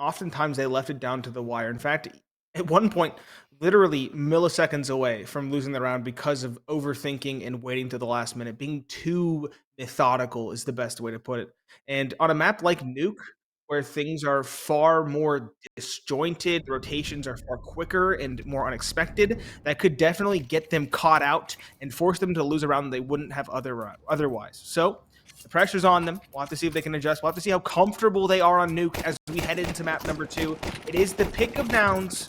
oftentimes they left it down to the wire. In fact, at one point, literally milliseconds away from losing the round because of overthinking and waiting to the last minute. Being too methodical is the best way to put it. And on a map like Nuke, where things are far more disjointed, rotations are far quicker and more unexpected, that could definitely get them caught out and force them to lose a round they wouldn't have otherwise. So the pressure's on them. We'll have to see if they can adjust. We'll have to see how comfortable they are on Nuke as we head into map number 2. It is the pick of Nouns.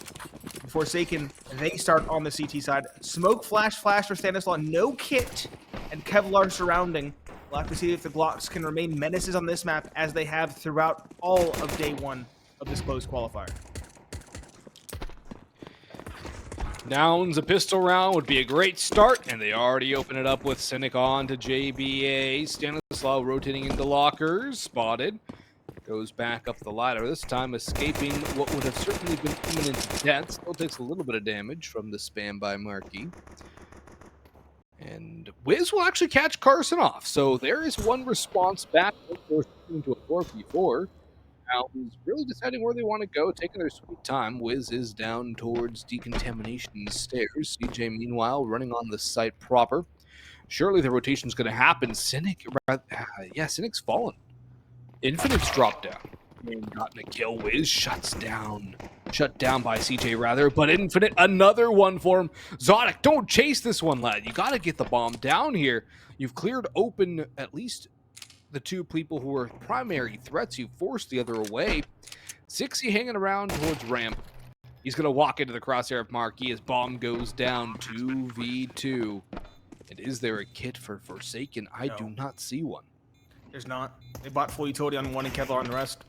Forsaken, they start on the CT side. Smoke flash for Stanislaw. No kit and Kevlar surrounding. We'll have to see if the Glocks can remain menaces on this map as they have throughout all of day 1 of this closed qualifier. Nouns, a pistol round would be a great start, and they already open it up with Cynic on to JBA. Stanislaw rotating into lockers, spotted. Goes back up the ladder, this time escaping what would have certainly been imminent death. Still takes a little bit of damage from the spam by MarKE. And Wiz will actually catch Carson off. So there is one response back into a 4v4. Nouns really deciding where they want to go, taking their sweet time. Wiz is down towards decontamination stairs. CJ, meanwhile, running on the site proper. Surely the rotation's going to happen. Cynic's fallen. Infinite's dropped down. And gotten a kill. Wiz shut down by CJ rather, but Infinite, another one for him. Zodic, don't chase this one, lad. You got to get the bomb down here. You've cleared open at least the 2 people who are primary threats. You forced the other away. 60 hanging around towards ramp. He's going to walk into the crosshair of MarKE as bomb goes down. 2v2. And is there a kit for Forsaken? I do not see one. There's not. They bought full utility on one and Kevlar on the rest.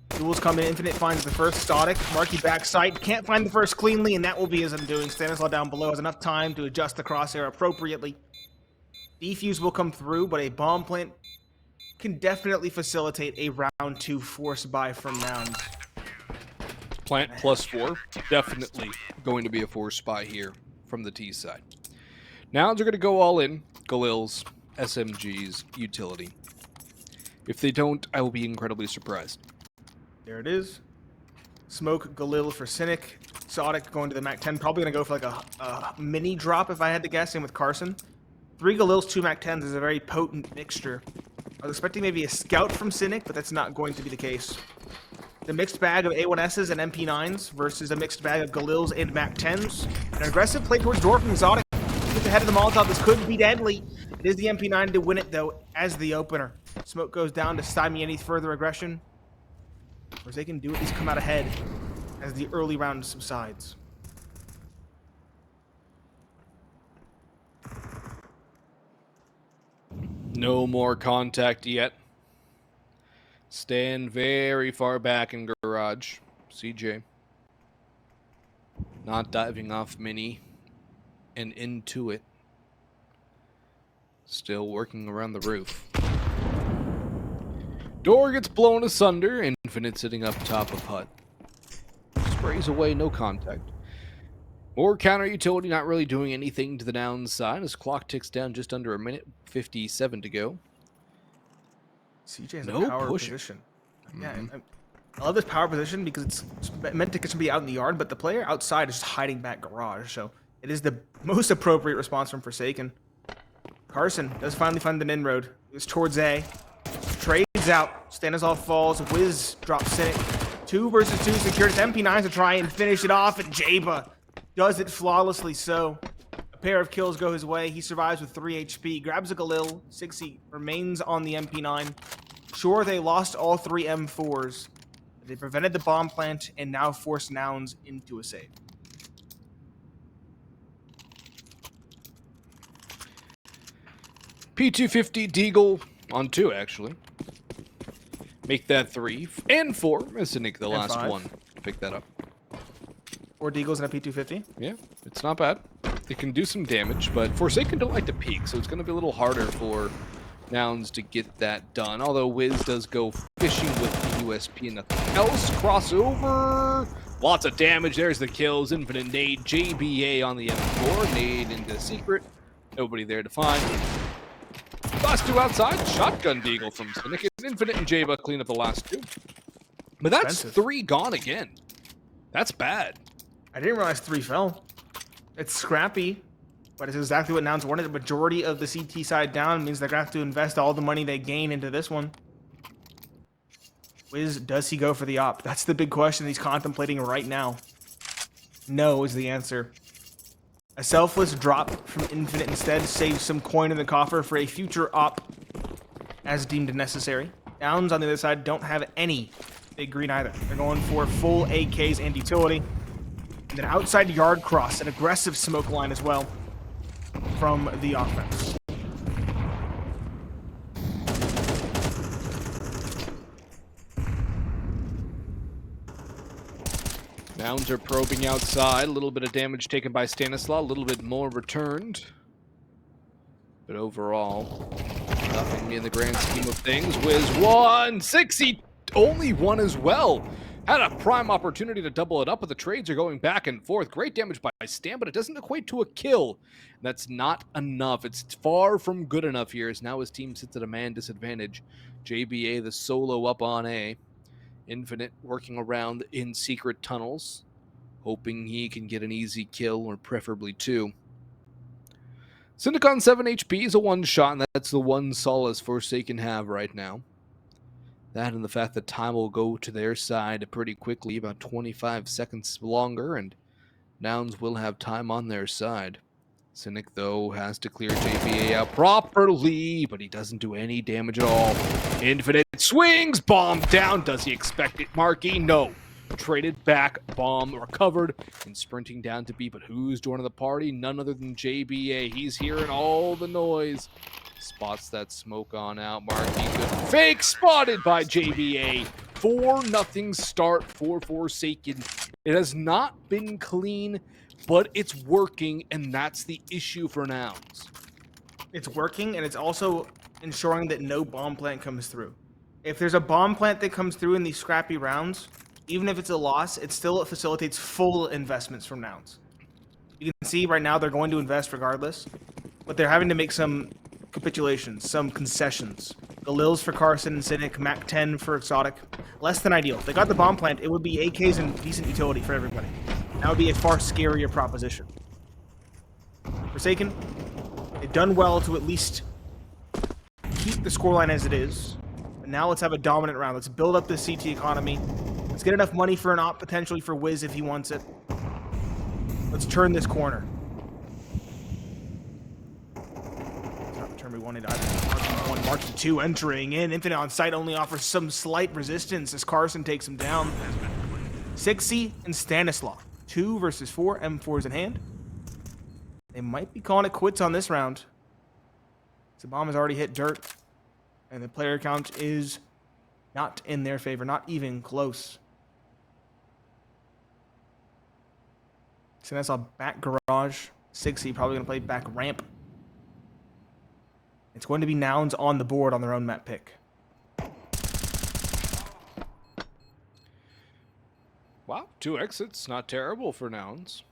Duels come in. Infinite finds the first Zodic. MarKE backside. Can't find the first cleanly, and that will be his undoing. Stanislaw down below has enough time to adjust the crosshair appropriately. Defuse will come through, but a bomb plant can definitely facilitate a round 2 force buy from Nouns. Plant +4. Definitely going to be a force buy here from the T side. Nouns are going to go all in. Galil's, SMG's, utility. If they don't, I will be incredibly surprised. There it is. Smoke Galil for Cynic. Zodic going to the Mac 10. Probably going to go for like a mini drop if I had to guess. Same with Carson. 3 Galils, 2 Mac 10s is a very potent mixture. I was expecting maybe a scout from Cynic, but that's not going to be the case. The mixed bag of A1Ss and MP9s versus a mixed bag of Galils and Mac 10s. An aggressive play towards door from Zodic. Get the head of the Molotov. This could be deadly. It is the MP9 to win it, though, as the opener. Smoke goes down to stymie any further aggression. Or they can do at least come out ahead as the early round subsides. No more contact yet. Stand very far back in garage. CJ. Not diving off mini and into it. Still working around the roof. Door gets blown asunder. Infinite sitting up top of hut. Sprays away, no contact. More counter utility, not really doing anything to the Nouns side as clock ticks down just under a minute, 57 to go. CJ has a power position. Yeah, I love this power position because it's meant to get somebody out in the yard, but the player outside is just hiding back garage, so it is the most appropriate response from Forsaken. Carson does finally find an inroad. It's towards A. Trades out. Stanislaw falls. Wiz drops Cynic. 2 versus 2 secured. It's MP9 to try and finish it off, and Jaba does it flawlessly so. A pair of kills go his way. He survives with 3 HP. Grabs a Galil. 60 remains on the MP9. Sure, they lost all 3 M4s. But they prevented the bomb plant and now forced Nouns into a save. P250 Deagle on 2, actually. Make that 3 and 4. Cynic, the last 5. one. Pick that up. 4 Deagles and a P250. Yeah, it's not bad. It can do some damage, but Forsaken don't like to peek, so it's going to be a little harder for Nouns to get that done. Although Wiz does go fishing with the USP and nothing else. Crossover. Lots of damage. There's the kills. Infinite nade. JBA on the M4. Nade into secret. Nobody there to find. Last 2 outside. Shotgun Deagle from Cynic. Infinite and Jaba clean up the last 2. But that's Expensive. 3 gone again. That's bad. I didn't realize 3 fell. It's scrappy, but it's exactly what Nouns wanted. The majority of the CT side down means they're going to have to invest all the money they gain into this one. Wiz, does he go for the op? That's the big question he's contemplating right now. No is the answer. A selfless drop from Infinite instead saves some coin in the coffer for a future op as deemed necessary. Nouns on the other side don't have any big green either. They're going for full AKs and utility. And then outside yard cross, an aggressive smoke line as well from the offense. Nouns are probing outside. A little bit of damage taken by Stanislaw. A little bit more returned. But overall, nothing in the grand scheme of things. Wiz won. 60 only one as well. Had a prime opportunity to double it up, but the trades are going back and forth. Great damage by Stan, but it doesn't equate to a kill. That's not enough. It's far from good enough here, as now his team sits at a man disadvantage. JBA, the solo up on A. Infinite working around in secret tunnels, hoping he can get an easy kill, or preferably 2. Cynic on 7 HP is a one-shot, and that's the one solace Forsaken have right now. That and the fact that time will go to their side pretty quickly, about 25 seconds longer, and Nouns will have time on their side. Cynic, though, has to clear JBA out properly, but he doesn't do any damage at all. Infinite swings, bomb down. Does he expect it? MarKE, no. Traded back, bomb recovered, and sprinting down to B. But who's joining the party? None other than JBA. He's hearing all the noise. Spots that smoke on out. MarKE, good fake, spotted by JBA. 4-0 start for Forsaken. It has not been clean, but it's working, and that's the issue for Nouns. It's working, and it's also ensuring that no bomb plant comes through. If there's a bomb plant that comes through in these scrappy rounds, even if it's a loss, it still facilitates full investments from Nouns. You can see right now they're going to invest regardless, but they're having to make some capitulations, some concessions. Galils for Carson and Cynic, Mac 10 for Exotic. Less than ideal. If they got the bomb plant, it would be AKs and decent utility for everybody. That would be a far scarier proposition. Forsaken, they've done well to at least keep the scoreline as it is. And now let's have a dominant round. Let's build up the CT economy. Let's get enough money for an op, potentially for Wiz if he wants it. Let's turn this corner. It's not the turn we wanted either. MarKE 1, MarKE 2 entering in. Infinite on site only offers some slight resistance as Carson takes him down. 6C and Stanislaw. 2 versus 4. M4's in hand. They might be calling it quits on this round. The bomb has already hit dirt. And the player count is not in their favor. Not even close. Stanislaw back garage. 6C probably going to play back ramp. It's going to be Nouns on the board on their own map pick. Wow, 2 exits, not terrible for Nouns.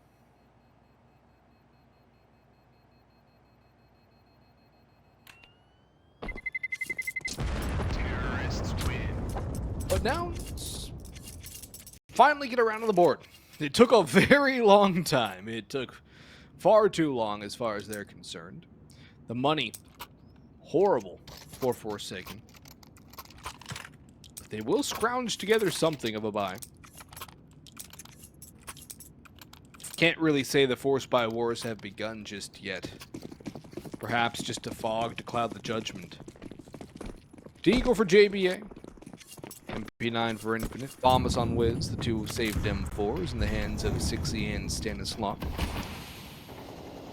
But Nouns finally get around to the board. It took a very long time. It took far too long as far as they're concerned. The money, horrible for Forsaken. They will scrounge together something of a buy. Can't really say the forced buy wars have begun just yet. Perhaps just a fog to cloud the judgment. Deagle for JBA. MP9 for Infinite. Thomas on Wiz, the 2 saved M4s in the hands of 6E and Stanislaw.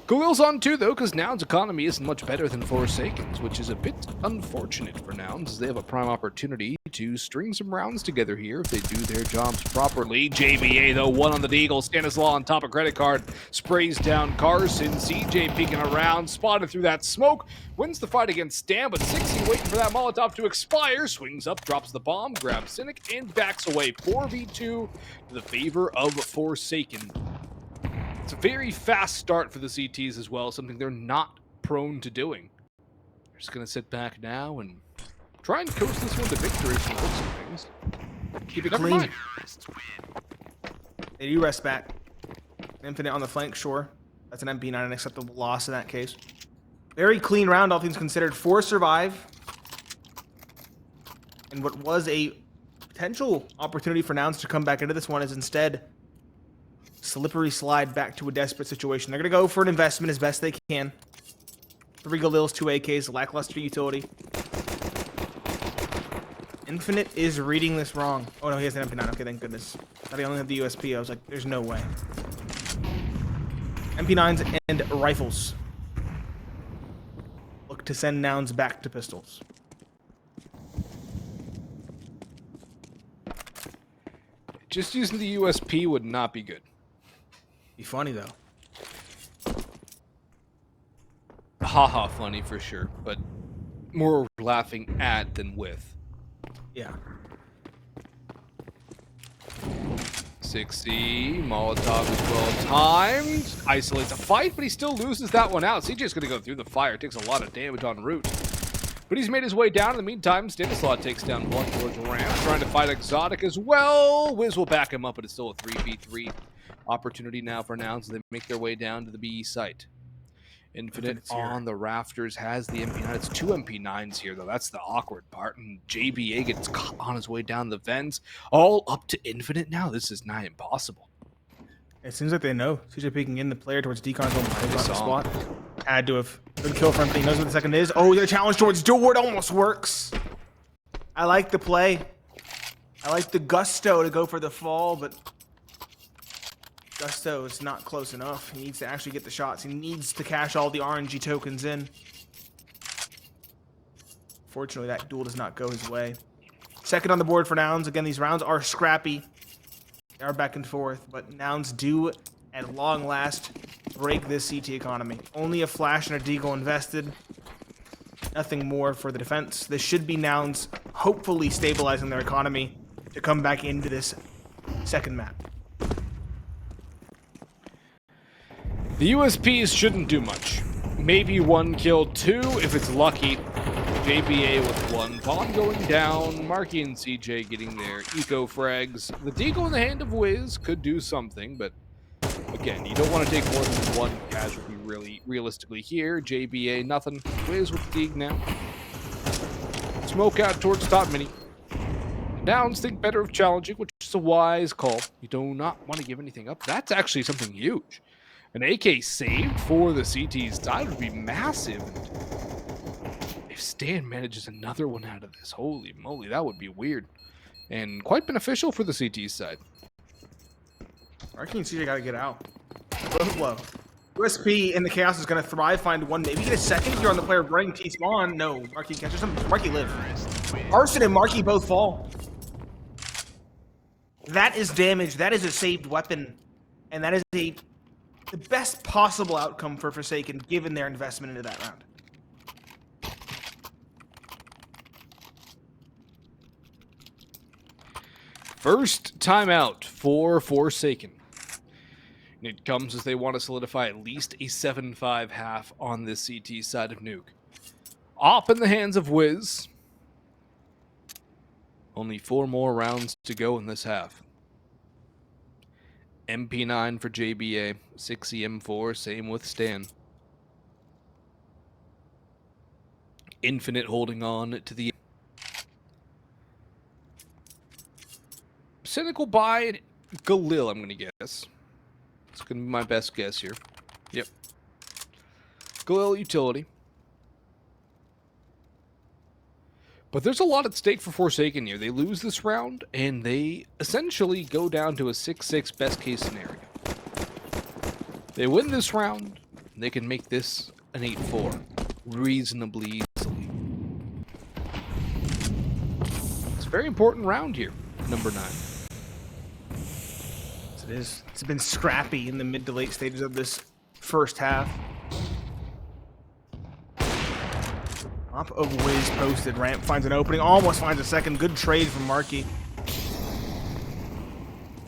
Galil's on 2 though, because Nouns' economy isn't much better than Forsaken's, which is a bit unfortunate for Nouns, as they have a prime opportunity to string some rounds together here if they do their jobs properly. JBA though, 1 on the Deagle. Stanislaw on top of credit card, sprays down Carson. CJ peeking around, spotted through that smoke, wins the fight against Stan, but 6E waiting for that Molotov to expire, swings up, drops the bomb, grabs Cynic, and backs away. 4v2 to the favor of Forsaken. It's a very fast start for the CTs as well, something they're not prone to doing. They're just going to sit back now and try and coast this one to victory from the looks of things. Keep it Never clean. mind. They do rest back. Infinite on the flank, sure. That's an MP, not an acceptable loss in that case. Very clean round, all things considered. 4 survive. And what was a potential opportunity for Nouns to come back into this one is instead slippery slide back to a desperate situation. They're going to go for an investment as best they can. 3 Galils, 2 AKs, lackluster utility. Infinite is reading this wrong. Oh no, he has an MP9. Okay, thank goodness. I thought he only had the USP. I was like, there's no way. MP9s and rifles. Look to send Nouns back to pistols. Just using the USP would not be good. Be funny though. Haha, funny for sure, but more laughing at than with. Yeah. 6C, Molotov is well timed. Isolates a fight, but he still loses that one out. CJ's going to go through the fire. Takes a lot of damage en route. But he's made his way down. In the meantime, Stanislaw takes down one towards ramp, trying to fight Exotic as well. Wiz will back him up, but it's still a 3v3 opportunity now for Nouns. They make their way down to the BE site. Infinite on the rafters has the MP9. It's 2 MP9s here, though. That's the awkward part. And JBA gets caught on his way down the vents. All up to Infinite now. This is nigh impossible. It seems like they know. CJ peeking in the player towards Decon's own spot. Had to have. Good kill for him. He knows what the second is. Oh, the challenge towards Dord almost works. I like the play. I like the gusto to go for the fall, but Gusto is not close enough. He needs to actually get the shots. He needs to cash all the RNG tokens in. Fortunately, that duel does not go his way. Second on the board for Nouns. Again, these rounds are scrappy. They are back and forth, but Nouns do, at long last, break this CT economy. Only a flash and a deagle invested. Nothing more for the defense. This should be Nouns hopefully stabilizing their economy to come back into this second map. The USPs shouldn't do much. Maybe 1 kill, 2 if it's lucky. JBA with 1. Bomb going down. MarKE and CJ getting their eco frags. The deagle in the hand of Wiz could do something, but again, you don't want to take more than 1 casualty really realistically here. JBA, nothing. Wiz with the deagle now. Smoke out towards top mini. Nouns think better of challenging, which is a wise call. You do not want to give anything up. That's actually something huge. An AK saved for the CT's side would be massive. And if Stan manages another one out of this, holy moly, that would be weird. And quite beneficial for the CT's side. MarKE and CJ gotta get out. Both low. USP in the chaos is gonna thrive, find 1, maybe get a second here on the player running T-spawn. No, MarKE catches him. MarKE live. Arson and MarKE both fall. That is damage. That is a saved weapon. And that is the best possible outcome for Forsaken given their investment into that round. First timeout for Forsaken. And it comes as they want to solidify at least a 7-5 half on this CT side of Nuke. Op in the hands of Wiz. Only 4 more rounds to go in this half. MP9 for JBA, 6EM4, same with Stan. Infinite holding on to the Cynical by Galil, I'm going to guess. It's going to be my best guess here. Yep. Galil utility. But there's a lot at stake for Forsaken here. They lose this round, and they essentially go down to a 6-6 best case scenario. They win this round, they can make this an 8-4 reasonably easily. It's a very important round here, number 9. Yes, it is. It's been scrappy in the mid to late stages of this first half. Top of Wiz posted. Ramp finds an opening. Almost finds a second. Good trade from MarKE.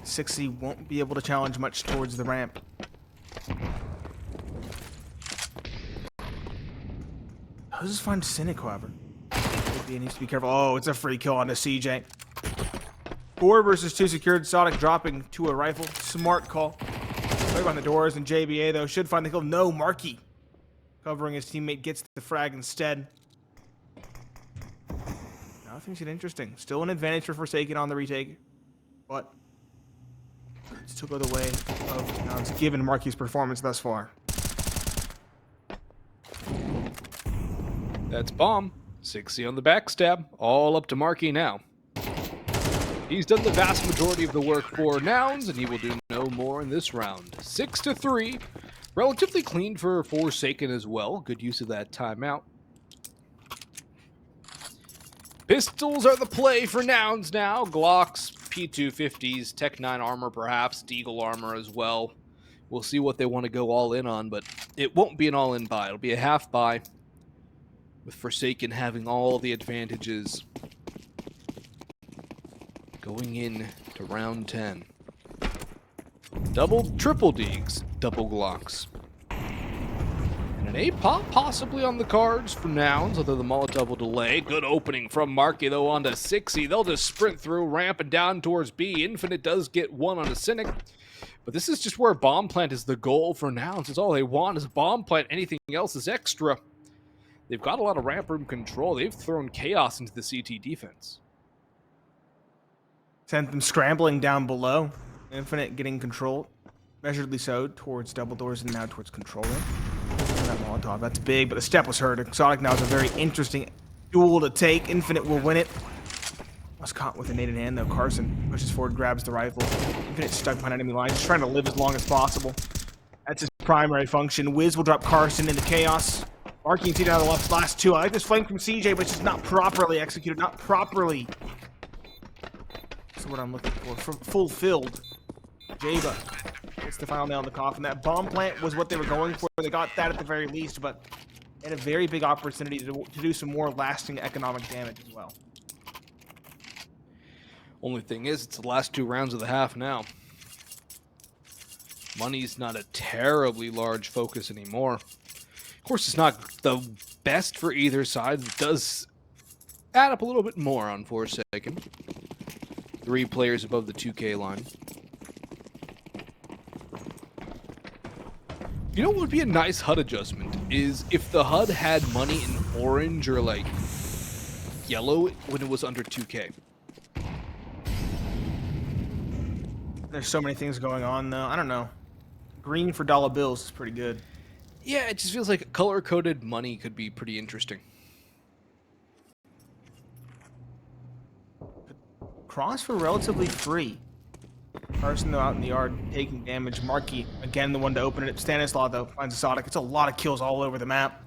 6C won't be able to challenge much towards the ramp. How does this find Cynic, however? He needs to be careful. Oh, it's a free kill onto CJ. 4 versus 2 secured. nosraC dropping to a rifle. Smart call. Right behind the doors, and JBA, though, should find the kill. No, MarKE covering his teammate, gets the frag instead. Now things get interesting. Still an advantage for Forsaken on the retake, but still go the way of Nouns, given MarKE's performance thus far. That's bomb. 6C on the backstab. All up to MarKE now. He's done the vast majority of the work for Nouns, and he will do no more in this round. 6-3. Relatively clean for Forsaken as well. Good use of that timeout. Pistols are the play for Nouns now. Glocks, P250s, Tech 9 armor perhaps, Deagle armor as well. We'll see what they want to go all in on, but it won't be an all-in buy. It'll be a half buy, with Forsaken having all the advantages going in to round 10. Double, triple Deags, double Glocks. And an A-pop possibly on the cards for Nouns, although the Molotov will delay. Good opening from MarKE, though, onto 6C. They'll just sprint through, ramping down towards B. Infinite does get one on a Cynic. But this is just where bomb plant is the goal for Nouns. It's all they want is bomb plant. Anything else is extra. They've got a lot of ramp room control. They've thrown chaos into the CT defense. Sent them scrambling down below. Infinite getting control, measuredly so, towards double doors and now towards controlling. That Molotov, that's big, but the step was heard. nosraC now is a very interesting duel to take. Infinite will win it. Was caught with a nade in hand, though. Carson pushes forward, grabs the rifle. Infinite stuck behind enemy line, just trying to live as long as possible. That's his primary function. Wiz will drop Carson into chaos. MarKE and down the last two. I like this flame from CJ, but it's just not properly executed, not properly. That's what I'm looking for. Fulfilled. Jaba gets the final nail in the coffin. That bomb plant was what they were going for. They got that at the very least, but they had a very big opportunity to do some more lasting economic damage as well. Only thing is, it's the last 2 rounds of the half now. Money's not a terribly large focus anymore. Of course, it's not the best for either side. It does add up a little bit more on Forsaken. 3 players above the 2K line. You know what would be a nice HUD adjustment is if the HUD had money in orange or like yellow when it was under 2K. There's so many things going on though. I don't know. Green for dollar bills is pretty good. Yeah, it just feels like color-coded money could be pretty interesting. Cross for relatively free. Carson, though, out in the yard, taking damage. MarKE, again, the one to open it. Stanislaw, though, finds a nosraC. It's a lot of kills all over the map.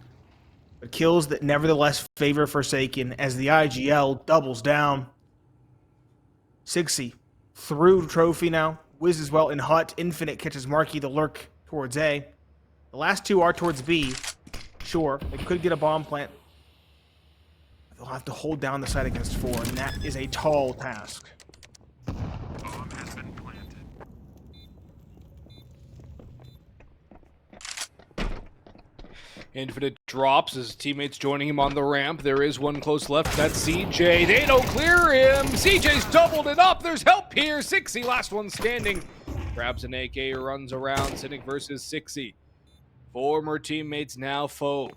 But kills that nevertheless favor Forsaken as the IGL doubles down. 6C through trophy now. Wiz as well in Hut. Infinite catches MarKE, the lurk towards A. The last 2 are towards B. Sure, they could get a bomb plant. They'll have to hold down the site against 4, and that is a tall task. Bomb has been planted. Infinite drops as teammates joining him on the ramp. There is one close left. That's CJ. They don't clear him. CJ's doubled it up. There's help here. 6C, last one standing. Grabs an AK, runs around. Cynic versus 6C. Former teammates now foe.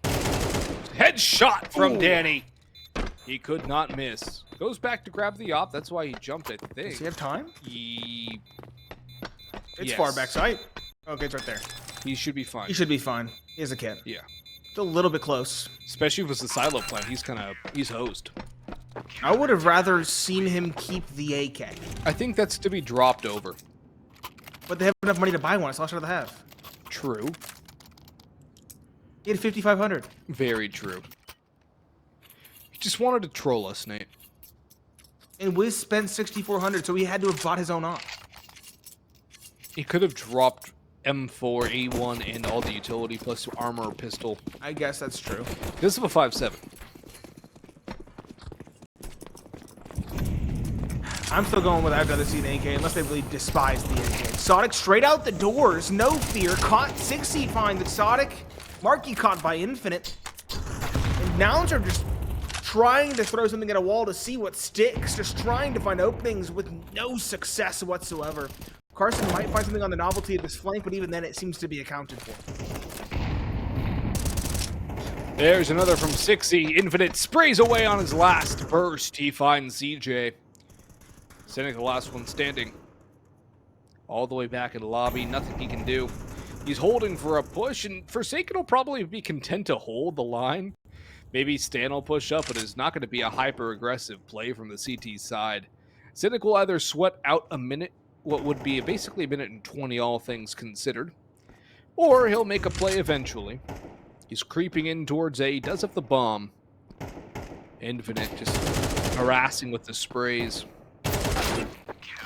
Headshot from Danny. He could not miss. Goes back to grab the op. That's why he jumped, I think. Does he have time? It's It's far back sight. Okay, it's right there. He should be fine. He should be fine. He has a kit. Yeah. Still a little bit close. Especially if it's the silo plant. He's hosed. I would have rather seen him keep the AK. I think that's to be dropped over. But they have enough money to buy one. It's last out of the half. True. He had 5,500. Very true. He just wanted to troll us, Nate. And Wiz spent 6,400, so he had to have bought his own op. He could have dropped M4, A1, and all the utility plus armor or pistol. I guess that's true. He does have a 5.7. I'm still going with I'd rather see the AK unless they really despise the AK. nosraC straight out the doors, no fear. Caught 6C fine. The nosraC, MarKE caught by Infinite. And Nouns are just trying to throw something at a wall to see what sticks, just trying to find openings with no success whatsoever. Carson might find something on the novelty of this flank, but even then it seems to be accounted for. There's another from 60. Infinite sprays away on his last burst. He finds CJ. Sending the last one standing. All the way back in the lobby. Nothing he can do. He's holding for a push, and Forsaken will probably be content to hold the line. Maybe Stan will push up, but it's not going to be a hyper-aggressive play from the CT side. Cynic will either sweat out a minute, what would be basically a minute and 20, all things considered, or he'll make a play eventually. He's creeping in towards A, does have the bomb. Infinite just harassing with the sprays.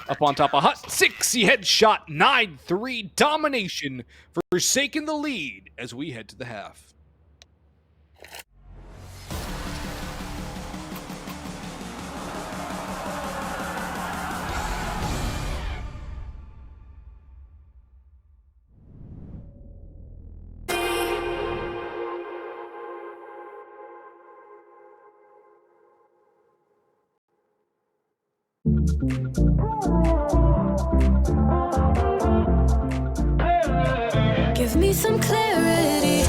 Up on top of Hut, 6-y headshot, 9-3 domination for Forsaken the lead as we head to the half. Give me some clarity.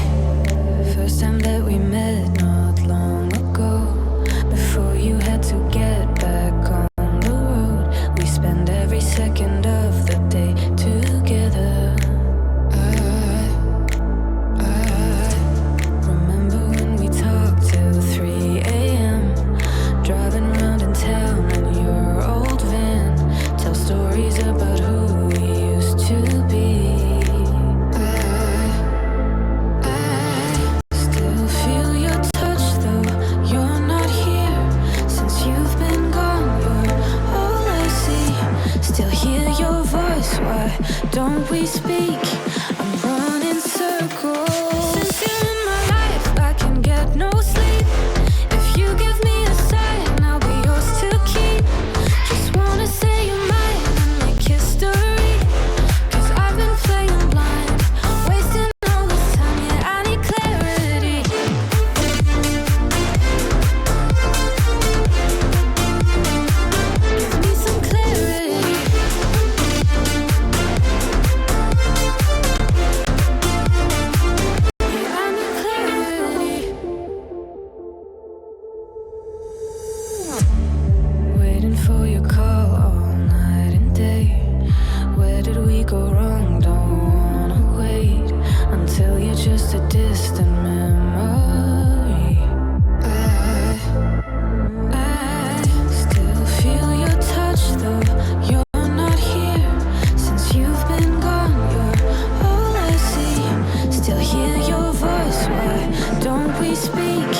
First time that we met not long ago. Before you had to get back on the road. We spend every second of the day together. I remember when we talked till 3 a.m. Driving around in town in your old van. Tell stories about who we used to be. Why don't we speak? I'm running circles. Since you're in my life, I can get no sleep. If you give me a sign, I'll be yours to keep. Just wanna say you're mine and make history. Cause I've been playing blind, wasting all this time, yeah, I need clarity. Give me some clarity. Waiting for your call all night and day. Where did we go wrong? Don't wanna wait until you're just a distant memory. I still feel your touch though you're not here. Since you've been gone, you're all I see. Still hear your voice, why don't we speak?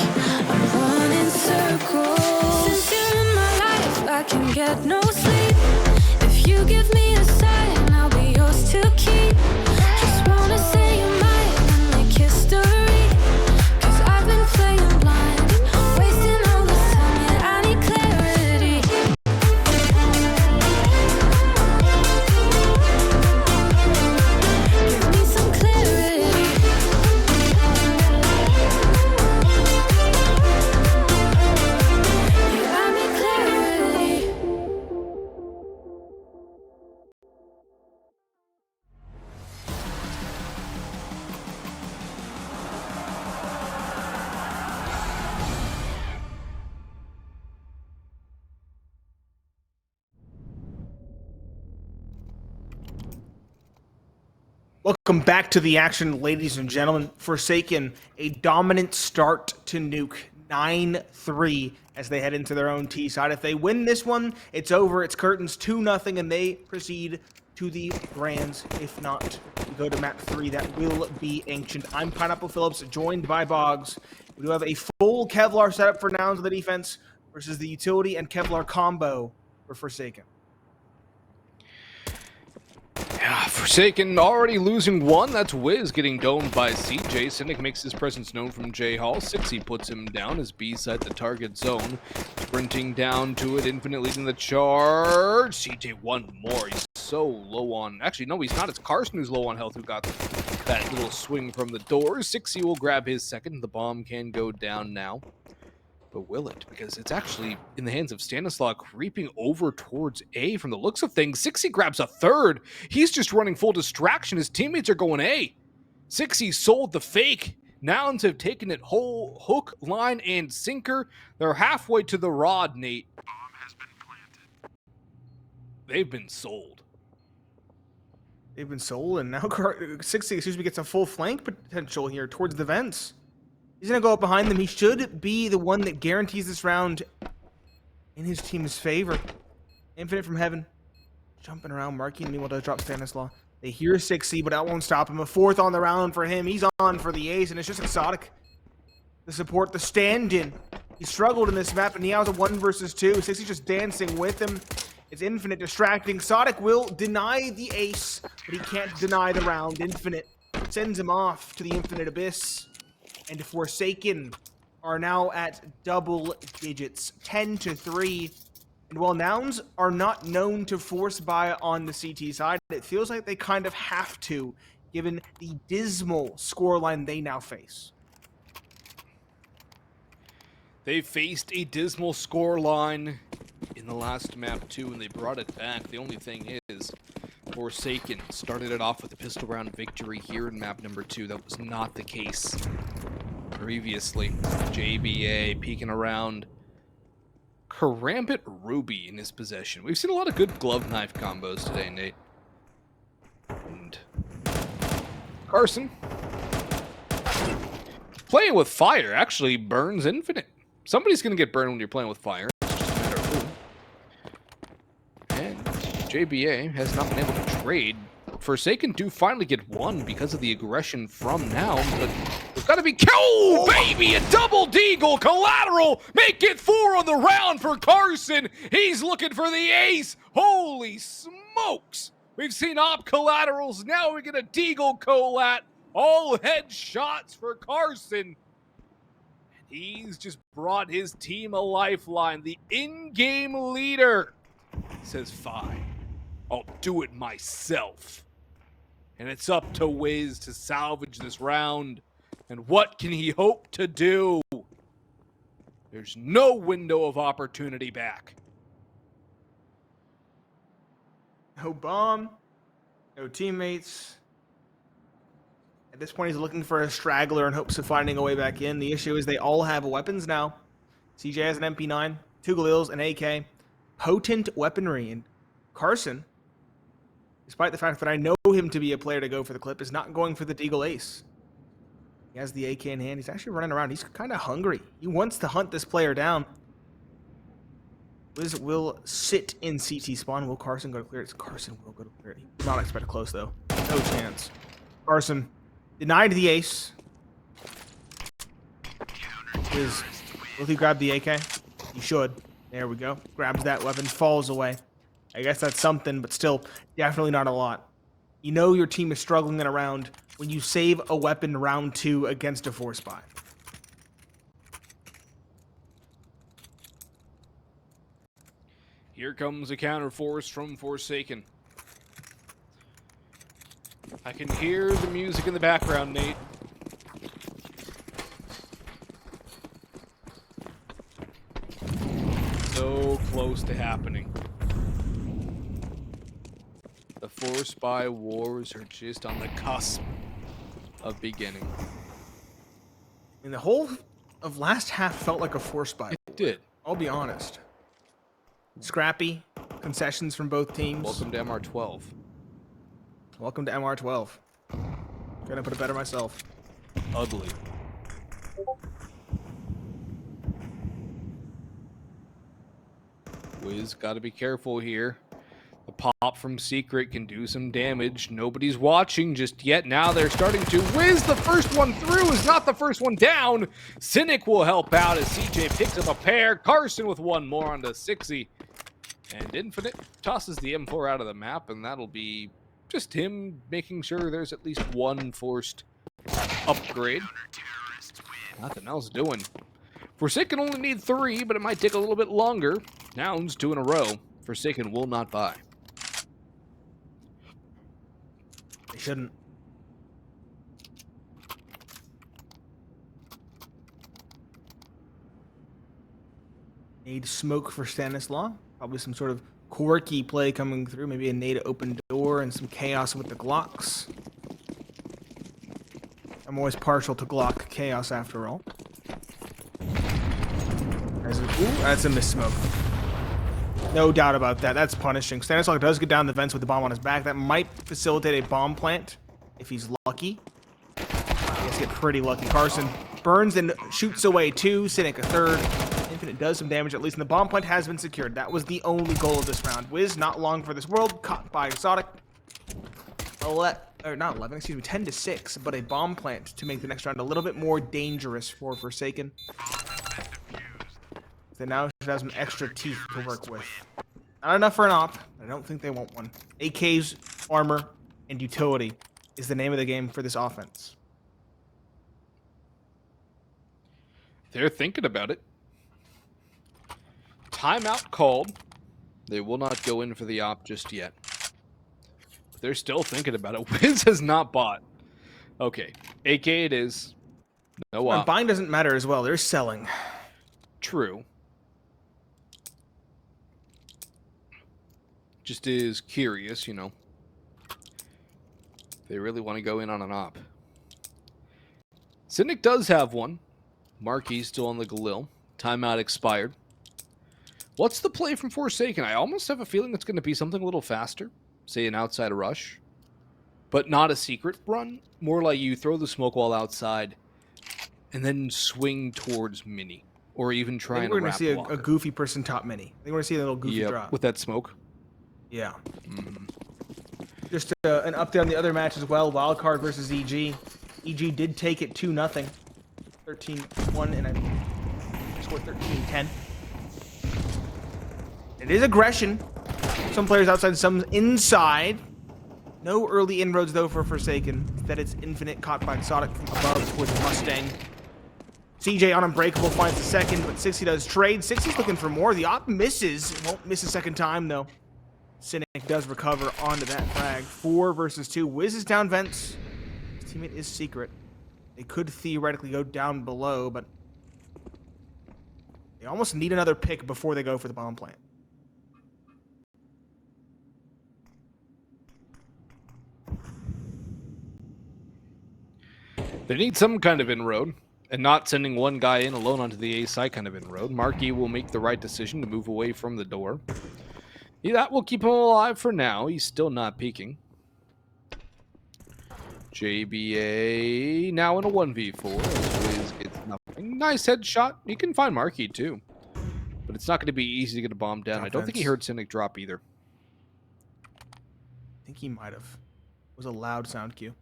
I'm running circles. Since you're in my life, I can get no sleep. If you give me a sign, I'll be yours to keep. Just wanna say you're mine and make history. Cause I've been playing blind, wasting all this time, yeah, I need clarity. Give me some clarity. Yeah, I need clarity. Welcome back to the action, ladies and gentlemen. Forsaken, a dominant start to Nuke, 9-3 as they head into their own T side. If they win this one, it's over. It's curtains 2-0, and they proceed to the Grands. If not, we go to map 3. That will be Ancient. I'm Pineapple Phillips, joined by Boggs. We do have a full Kevlar setup for Nouns on the defense versus the utility and Kevlar combo for Forsaken. Yeah, Forsaken already losing one. That's Wiz getting domed by CJ. Cynic makes his presence known from J Hall. 60 puts him down as B-side the target zone. Sprinting down to it, Infinite leading the charge. CJ one more. He's so low on... Actually, no, he's not. It's Carson who's low on health who got that little swing from the door. 60 will grab his second. The bomb can go down now. But will it? Because it's actually in the hands of Stanislaw, creeping over towards A from the looks of things. Sixy grabs a third. He's just running full distraction. His teammates are going A. Sixy sold the fake. Nouns have taken it whole hook, line, and sinker. They're halfway to the rod, Nate. Bomb has been planted. They've been sold. They've been sold, and now 60 gets a full flank potential here towards the vents. He's going to go up behind them. He should be the one that guarantees this round in his team's favor. Infinite from heaven. Jumping around, MarKE, and meanwhile does drop Stanislaw. They hear 60, but that won't stop him. A fourth on the round for him. He's on for the ace, and it's just Exotic to support the stand-in. He struggled in this map, and he has a 1 versus 2. 60 just dancing with him. It's Infinite distracting. Exotic will deny the ace, but he can't deny the round. Infinite sends him off to the Infinite Abyss. And Forsaken are now at double digits, 10-3. And while Nouns are not known to force buy on the CT side, it feels like they kind of have to, given the dismal scoreline they now face. They faced a dismal scoreline in the last map too, and they brought it back. The only thing is, Forsaken started it off with a pistol round victory here in map number 2. That was not the case previously. JBA peeking around. Karambit Ruby in his possession. We've seen a lot of good glove knife combos today, Nate. And Carson playing with fire actually burns Infinite. Somebody's going to get burned when you're playing with fire. It's just a matter of who. And JBA has not been able to trade. Forsaken do finally get one because of the aggression from Nouns, but we've got to be... Oh, baby! A double deagle collateral! Make it 4 on the round for Carson! He's looking for the ace! Holy smokes! We've seen op collaterals, now we get a deagle collat! All headshots for Carson! He's just brought his team a lifeline. The in-game leader says, fine, I'll do it myself. And it's up to Wiz to salvage this round. And what can he hope to do? There's no window of opportunity back. No bomb, no teammates. At this point, he's looking for a straggler in hopes of finding a way back in. The issue is they all have weapons now. CJ has an MP9, 2 Galils, an AK. Potent weaponry. And Carson, despite the fact that I know him to be a player to go for the clip, is not going for the deagle ace. He has the AK in hand. He's actually running around. He's kind of hungry. He wants to hunt this player down. Wiz will sit in CT spawn. Will Carson go to clear it? Carson will go to clear it. He's not expected close, though. No chance. Carson denied the ace. Will he grab the AK? He should. There we go. Grabs that weapon, falls away. I guess that's something, but still, definitely not a lot. You know your team is struggling in a round when you save a weapon round 2 against a force buy. Here comes a counter force from Forsaken. I can hear the music in the background, Nate. So close to happening. The force buy wars are just on the cusp of beginning. And the whole of last half felt like a force buy. It did. I'll be honest. Scrappy, concessions from both teams. Welcome to MR12. Welcome to MR12. Gonna put it better myself. Ugly. Wiz gotta be careful here. The pop from Secret can do some damage. Nobody's watching just yet. Now they're starting to. Wiz, the first one through, is not the first one down. Cynic will help out as CJ picks up a pair. Carson with one more onto 60. And Infinite tosses the M4 out of the map, and that'll be just him making sure there's at least one forced upgrade. Nothing else doing. Forsaken only need 3, but it might take a little bit longer. Nouns 2 in a row. Forsaken will not buy. They shouldn't. Nade smoke for Stanislaw. Probably some sort of quirky play coming through. Maybe a nade open door and some chaos with the Glocks. I'm always partial to Glock chaos after all. That's a missmoke. No doubt about that. That's punishing. Stanislaw does get down the vents with the bomb on his back. That might facilitate a bomb plant if he's lucky. He has to get pretty lucky. Carson burns and shoots away two. Cynic a third. Infinite does some damage, at least, and the bomb plant has been secured. That was the only goal of this round. Wiz, not long for this world, caught by exotic. 10-6, but a bomb plant to make the next round a little bit more dangerous for Forsaken. They now should have some extra teeth to work with. Not enough for an op. I don't think they want one. AKs, armor, and utility is the name of the game for this offense. They're thinking about it. Timeout called. They will not go in for the op just yet. They're still thinking about it. Wiz has not bought. Okay. AK it is. No op. Buying doesn't matter as well. They're selling. True. Just is curious, you know. They really want to go in on an op. Cynic does have one. MarKE still on the Galil. Timeout expired. What's the play from Forsaken? I almost have a feeling it's going to be something a little faster. Say an outside rush. But not a secret run. More like you throw the smoke wall outside and then swing towards mini. Or even try and we're going to see block a goofy person top mini. I think we're going to see a little goofy drop. With that smoke. Yeah. Just an update on the other match as well. Wildcard versus EG. EG did take it 2-0. 13-1, and I scored 13-10. It is aggression. Some players outside, some inside. No early inroads, though, for Forsaken. Instead, it's Infinite caught by Exotic from above towards Mustang. CJ on Unbreakable finds the second, but 60 does trade. 60's looking for more. The op misses. Won't miss a second time, though. Cynic does recover onto that frag. 4 versus 2. Wiz is down vents. His teammate is secret. They could theoretically go down below, but they almost need another pick before they go for the bomb plant. They need some kind of inroad, and not sending one guy in alone onto the A side kind of inroad. MarKE will make the right decision to move away from the door. Yeah, that will keep him alive for now. He's still not peeking. JBA now in a 1v4. Wiz gets nothing. Nice headshot. He can find MarKE too. But it's not going to be easy to get a bomb down. I don't think he heard Cynic drop either. I think he might have. It was a loud sound cue.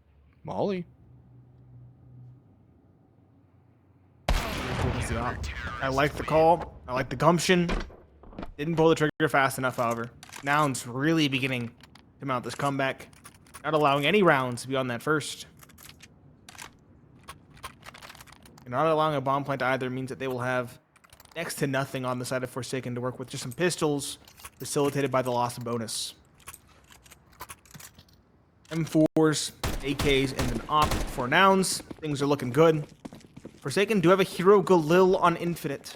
Molly. I like the call. I like the gumption. Didn't pull the trigger fast enough, however. Nouns really beginning to mount this comeback. Not allowing any rounds beyond that first. And not allowing a bomb plant either means that they will have next to nothing on the side of Forsaken to work with. Just some pistols facilitated by the loss of bonus. M4s, AKs, and an op for Nouns. Things are looking good. Forsaken do have a hero Galil on Infinite.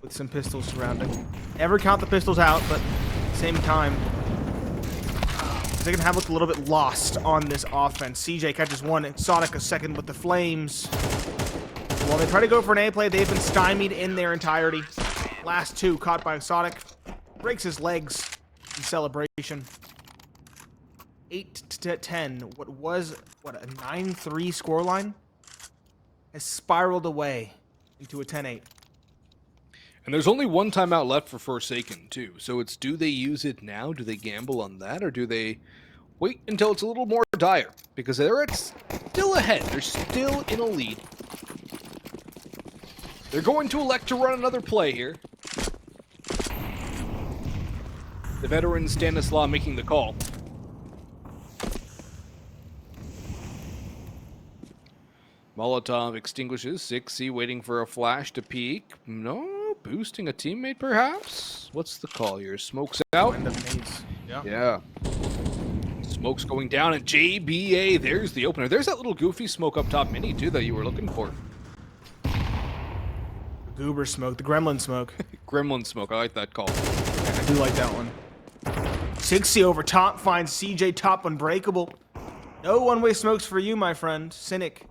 With some pistols surrounding. Never count the pistols out, but at the same time, Forsaken have looked a little bit lost on this offense. CJ catches one, Exotic a second with the flames. While they try to go for an A play, they've been stymied in their entirety. Last two caught by Exotic. Breaks his legs in celebration. 8-10. What was, a 9-3 scoreline? Has spiraled away into a 10-8. And there's only one timeout left for Forsaken, too. So it's, do they use it now? Do they gamble on that? Or do they wait until it's a little more dire? Because they're still ahead. They're still in a lead. They're going to elect to run another play here. The veteran Stanislaw making the call. Molotov extinguishes. 6C waiting for a flash to peek. No, boosting a teammate perhaps? What's the call here? Smoke's out? Yeah. Smoke's going down at JBA. There's the opener. There's that little goofy smoke up top mini too that you were looking for. Goober smoke, the gremlin smoke. Gremlin smoke. I like that call. I do like that one. 60 over top finds CJ top unbreakable. No one-way smokes for you, my friend. Cynic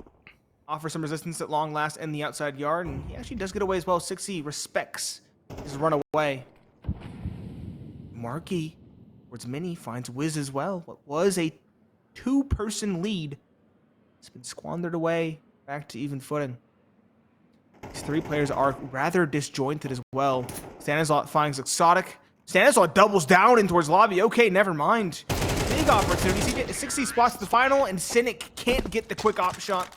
offers some resistance at long last in the outside yard, and he actually does get away as well. 60 respects his run away. MarKE towards Mini finds Wiz as well. What was a two-person lead has been squandered away, back to even footing. These three players are rather disjointed as well. Stanislaw finds Exotic. Stanislaw doubles down in towards lobby. Okay, never mind. Big opportunities. He gets 60 spots to the final, and Cynic can't get the quick op shot.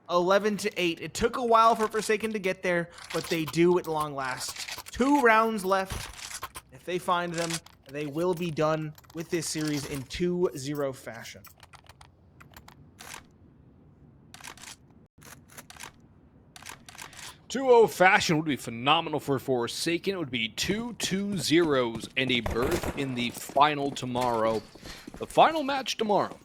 11-8. It took a while for Forsaken to get there, but they do at long last. 2 rounds left. If they find them, they will be done with this series in 2-0 fashion. Fashion would be phenomenal for Forsaken. It would be 2-2-0s and a berth in the final tomorrow. The final match tomorrow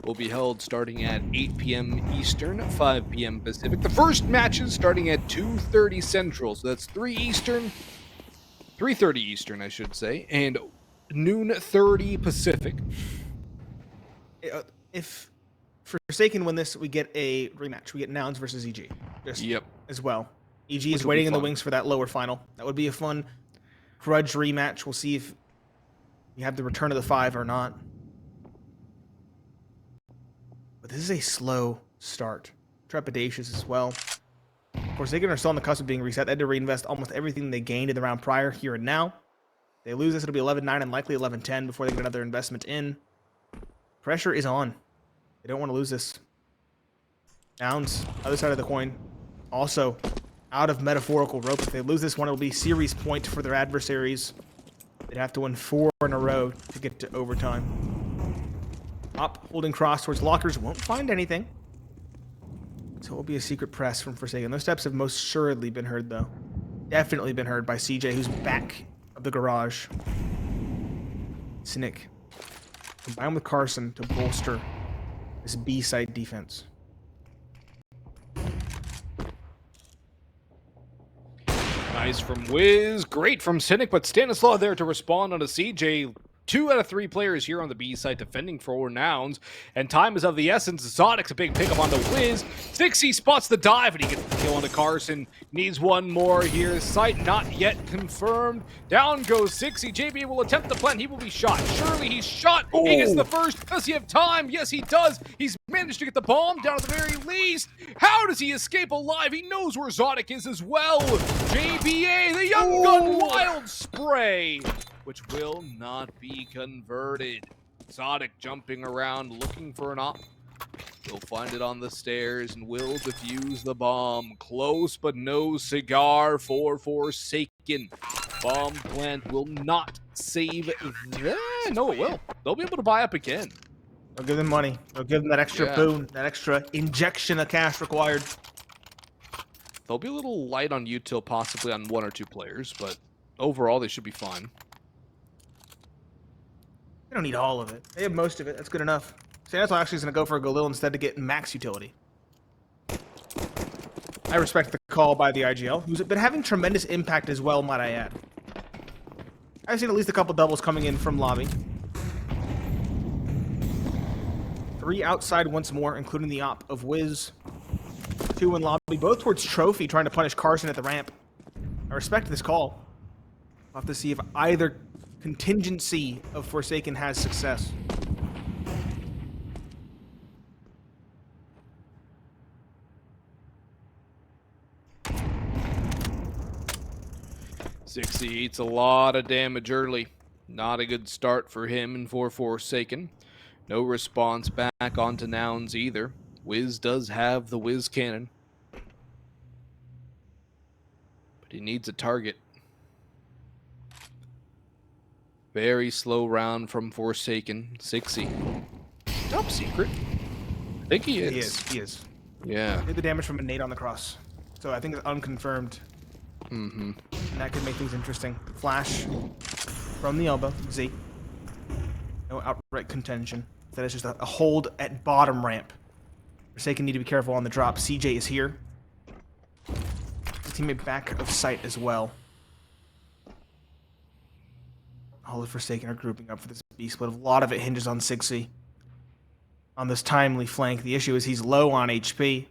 will be held starting at 8 p.m. Eastern, 5 p.m. Pacific. The first matches starting at 2:30 Central, so that's 3:30 Eastern, I should say, and noon 30 Pacific. If Forsaken win this, we get a rematch. We get Nouns versus EG. Yep. As well. EG is waiting in the wings for that lower final. That would be a fun grudge rematch. We'll see if we have the return of the 5 or not. But this is a slow start. Trepidatious as well. Forsaken are still on the cusp of being reset. They had to reinvest almost everything they gained in the round prior here and now. If they lose this, it'll be 11-9 and likely 11-10 before they get another investment in. Pressure is on. They don't want to lose this. Nouns, other side of the coin. Also, out of metaphorical rope. If they lose this one, it'll be series point for their adversaries. They'd have to win 4 in a row to get to overtime. Up, holding cross towards lockers. Won't find anything. So it will be a secret press from Forsaken. Those steps have most assuredly been heard, though. Definitely been heard by CJ, who's back of the garage. Cynic. Combined with Carson to bolster this B-side defense. Nice from Wiz, great from Cynic, but Stanislaw there to respond on a CJ. 2 out of 3 players here on the B side defending for Nouns, and time is of the essence. Exotic's a big pickup on the Wiz. 60 spots the dive, and he gets the kill onto Carson. Needs one more here. Sight not yet confirmed. Down goes 60. JB will attempt the plant. He will be shot. Surely he's shot. Oh. He gets the first. Does he have time? Yes, he does. He's managed to get the bomb down at the very least. How does he escape alive? He knows where Exotic is as well. JBA, the young gun wild spray, which will not be converted. Exotic jumping around, looking for an op. He'll find it on the stairs and will defuse the bomb. Close, but no cigar for Forsaken. Bomb plant will not save them. No, it will. They'll be able to buy up again. They'll give them money. They'll give them that extra boon, that extra injection of cash required. They'll be a little light on util, possibly on 1 or 2 players, but overall they should be fine. They don't need all of it. They have most of it. That's good enough. Stanislaw actually is going to go for a Galil instead to get max utility. I respect the call by the IGL, who's been having tremendous impact as well, might I add. I've seen at least a couple doubles coming in from lobby. 3 outside once more, including the op of Wiz. 2 in lobby, both towards Trophy, trying to punish Carson at the ramp. I respect this call. We'll have to see if either contingency of Forsaken has success. He eats a lot of damage early. Not a good start for him and for Forsaken. No response back onto Nouns either. Wiz does have the Wiz cannon, but he needs a target. Very slow round from Forsaken. 60. Top secret. I think he is. He is. Yeah. Did the damage from a nade on the cross. So I think it's unconfirmed. Mm-hmm. And that could make things interesting. Flash from the elbow. Z. No outright contention. That is just a hold at bottom ramp. Forsaken need to be careful on the drop. CJ is here. teammate back of sight as well. All of Forsaken are grouping up for this B split. A lot of it hinges on 6C. On this timely flank, the issue is he's low on HP.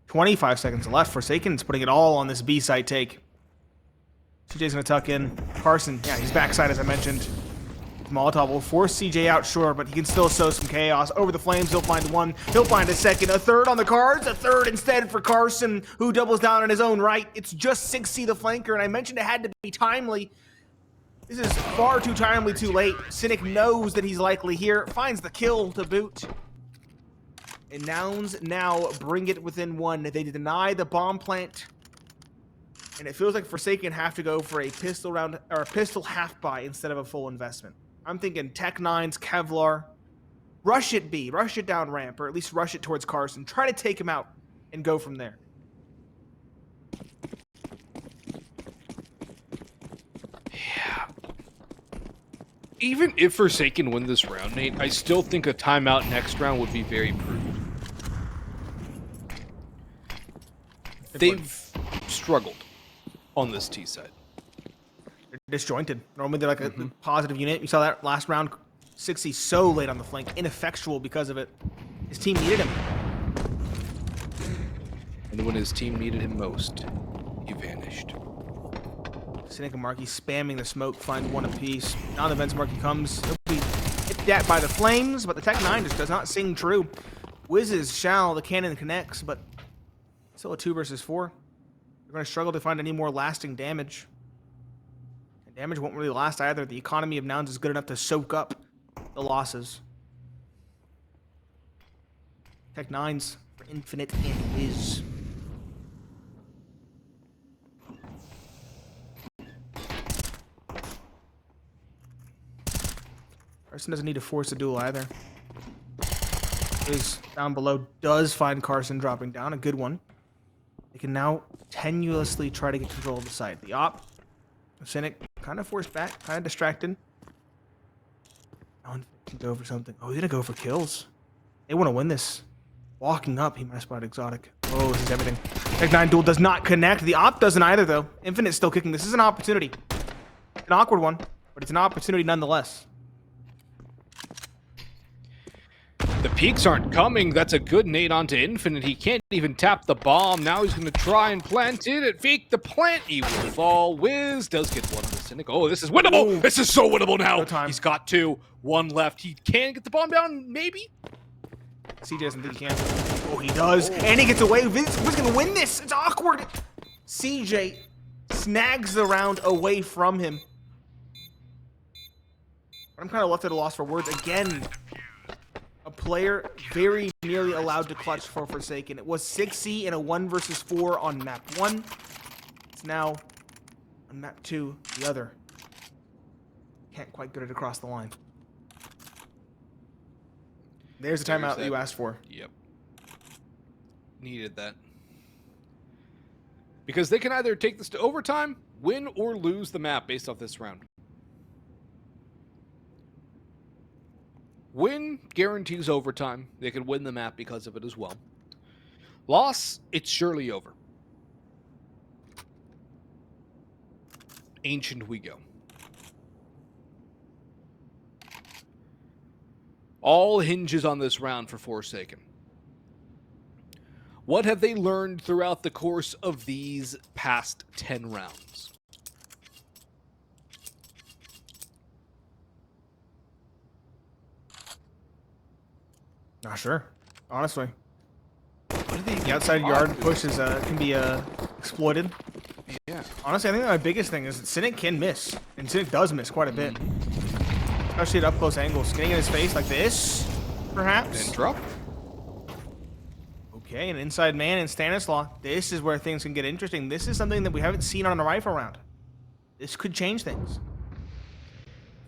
25 seconds left. Forsaken's putting it all on this B site take. CJ's going to tuck in. Carson, yeah, he's backside as I mentioned. Molotov will force CJ out, sure, but he can still sow some chaos. Over the flames, he'll find one. He'll find a second. A third on the cards. A third instead for Carson, who doubles down on his own right. It's just 6C the flanker, and I mentioned it had to be timely. This is far too timely, too late. Cynic knows that he's likely here. Finds the kill to boot. And Nouns now bring it within one. They deny the bomb plant. And it feels like Forsaken have to go for a pistol round or a pistol half buy instead of a full investment. I'm thinking Tech 9's Kevlar. Rush it B. Rush it down ramp, or at least rush it towards Carson. Try to take him out and go from there. Yeah. Even if Forsaken win this round, Nate, I still think a timeout next round would be very prudent. They've struggled on this T side. They're disjointed. Normally they're like a positive unit. You saw that last round. 6C so late on the flank. Ineffectual because of it. His team needed him. And when his team needed him most, he vanished. Cynic and MarKE spamming the smoke, find one apiece. Now the vents MarKE comes. He'll be hit at by the flames, but the Tech 9 just does not sing true. Whizzes shall, the cannon connects, but still a 2 versus 4. They're going to struggle to find any more lasting damage. And damage won't really last either. The economy of Nouns is good enough to soak up the losses. Tech 9's for Infinite and Wiz. Carson doesn't need to force a duel either. Wiz down below does find Carson dropping down. A good one. They can now tenuously try to get control of the site. The op, Cynic, kind of forced back, kind of distracted. Now can go for something. Oh, he's gonna go for kills. They want to win this. Walking up, he might spot exotic. Oh, this is everything. Tech 9 duel does not connect. The op doesn't either, though. Infinite's still kicking. This is an opportunity. An awkward one, but it's an opportunity nonetheless. The peaks aren't coming. That's a good nade onto Infinite. He can't even tap the bomb. Now he's going to try and plant it. At Fake the plant, he will fall. Wiz does get one on the Cynic. Oh, this is winnable. Ooh. This is so winnable now. No time. He's got 2. 1 left. He can get the bomb down, maybe? CJ doesn't think he can. Oh, he does. Oh. And he gets away. Wiz going to win this. It's awkward. CJ snags the round away from him. I'm kind of left at a loss for words. Again, a player very nearly allowed to clutch for Forsaken. It was 6C in a 1 versus 4 on map 1. It's now on map 2, the other. Can't quite get it across the line. There's the timeout that you asked for. Yep. Needed that. Because they can either take this to overtime, win, or lose the map based off this round. Win guarantees overtime. They could win the map because of it as well. Loss, it's surely over. Ancient we go. All hinges on this round for Forsaken. What have they learned throughout the course of these past 10 rounds? Not sure, honestly. The outside yard pushes can be exploited. Yeah. Honestly, I think my biggest thing is that Cynic can miss, and Cynic does miss quite a bit, especially at up close angles. Getting in his face like this, perhaps. And drop. Okay, an inside man in Stanislaw. This is where things can get interesting. This is something that we haven't seen on a rifle round. This could change things.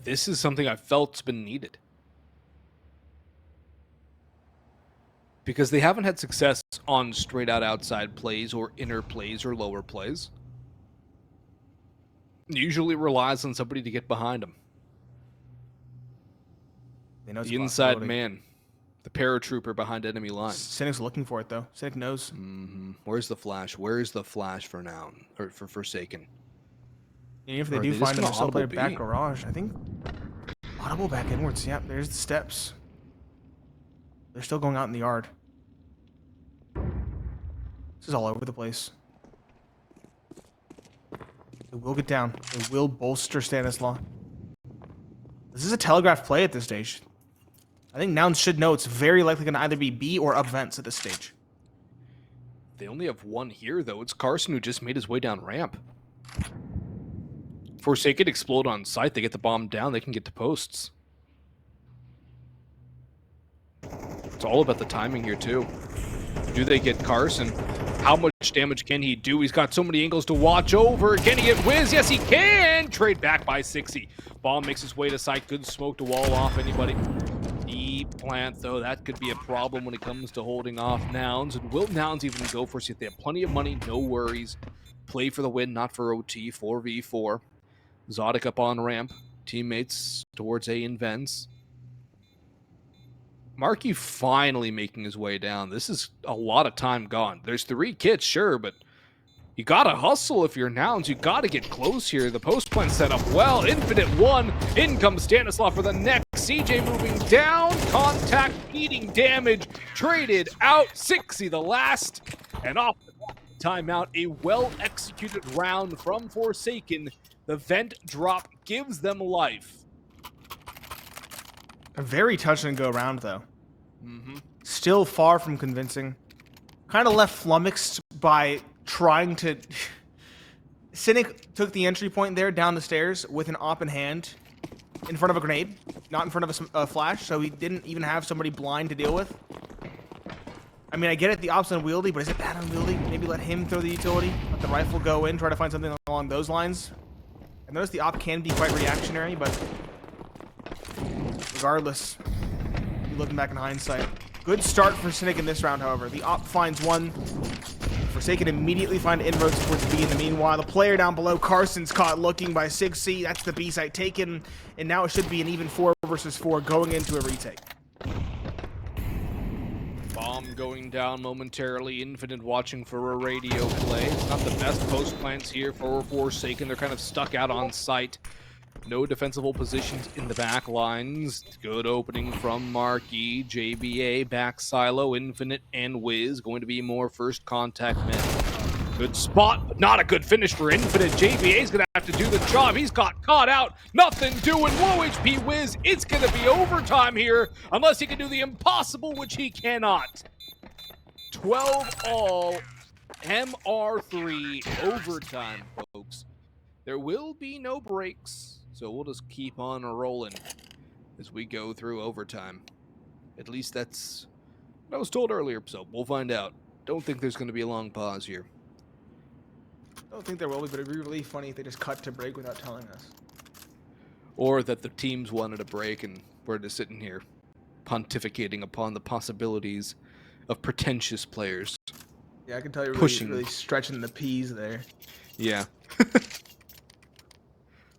This is something I felt's been needed. Because they haven't had success on straight out outside plays or inner plays or lower plays. It usually relies on somebody to get behind them. They know The inside man. The paratrooper behind enemy line. Cynic's looking for it, though. Cynic knows. Where's the flash? Where's the flash for Noun? Or for Forsaken? And if they Or are do they find just him, gonna they'll still play audible back B? garage. I think audible back inwards. Yep, there's the steps. They're still going out in the yard. This is all over the place. They will get down. They will bolster Stanislaw. This is a telegraphed play at this stage. I think Nouns should know it's very likely going to either be B or up vents at this stage. They only have one here, though. It's Carson who just made his way down ramp. Forsaken explode on site. They get the bomb down. They can get to posts. It's all about the timing here, too. Do they get Carson? How much damage can he do? He's got so many angles to watch over. Can he get Wiz? Yes, he can! Trade back by 60. Bomb makes his way to site. Good smoke to wall off anybody. Deep plant, though. That could be a problem when it comes to holding off Nouns. And will Nouns even go for it? They have plenty of money. No worries. Play for the win, not for OT. 4v4. Zodic up on ramp. Teammates towards A in vents. MarKE finally making his way down. This is a lot of time gone. There's 3 kits, sure, but you gotta hustle if you're Nouns. You gotta get close here. The post plan set up well. Infinite 1. In comes Stanislaw for the next. CJ moving down. Contact, eating damage. Traded out. 60 the last. And off the timeout. A well-executed round from Forsaken. The vent drop gives them life. A very touch and go round, though. Still far from convincing. Kind of left flummoxed by trying to... Cynic took the entry point there down the stairs with an op in hand in front of a grenade, not in front of a flash, so he didn't even have somebody blind to deal with. I mean, I get it, the op's unwieldy, but is it that unwieldy? Maybe let him throw the utility, let the rifle go in, try to find something along those lines. I noticed the op can be quite reactionary, but regardless, looking back in hindsight. Good start for Cynic in this round, however. The op finds one. Forsaken immediately find inroads towards B in the meanwhile. The player down below, Carson's caught looking by 6C. That's the B site taken, and now it should be an even 4 versus 4 going into a retake. Bomb going down momentarily. Infinite watching for a radio play. It's not the best post plants here for Forsaken. They're kind of stuck out on site. No defensible positions in the back lines. Good opening from MarKE. JBA, back silo, Infinite, and Wiz. Going to be more first contact men. Good spot, but not a good finish for Infinite. JBA's going to have to do the job. He's got caught out. Nothing doing. Low HP Wiz. It's going to be overtime here, unless he can do the impossible, which he cannot. 12 all. MR3 overtime, folks. There will be no breaks. So we'll just keep on rolling as we go through overtime. At least that's what I was told earlier, so we'll find out. Don't think there's going to be a long pause here. I don't think there will be, but it'd be really funny if they just cut to break without telling us. Or that the teams wanted a break and we're just sitting here pontificating upon the possibilities of pretentious players. Yeah, I can tell you're Pushing. really stretching the P's there. Yeah.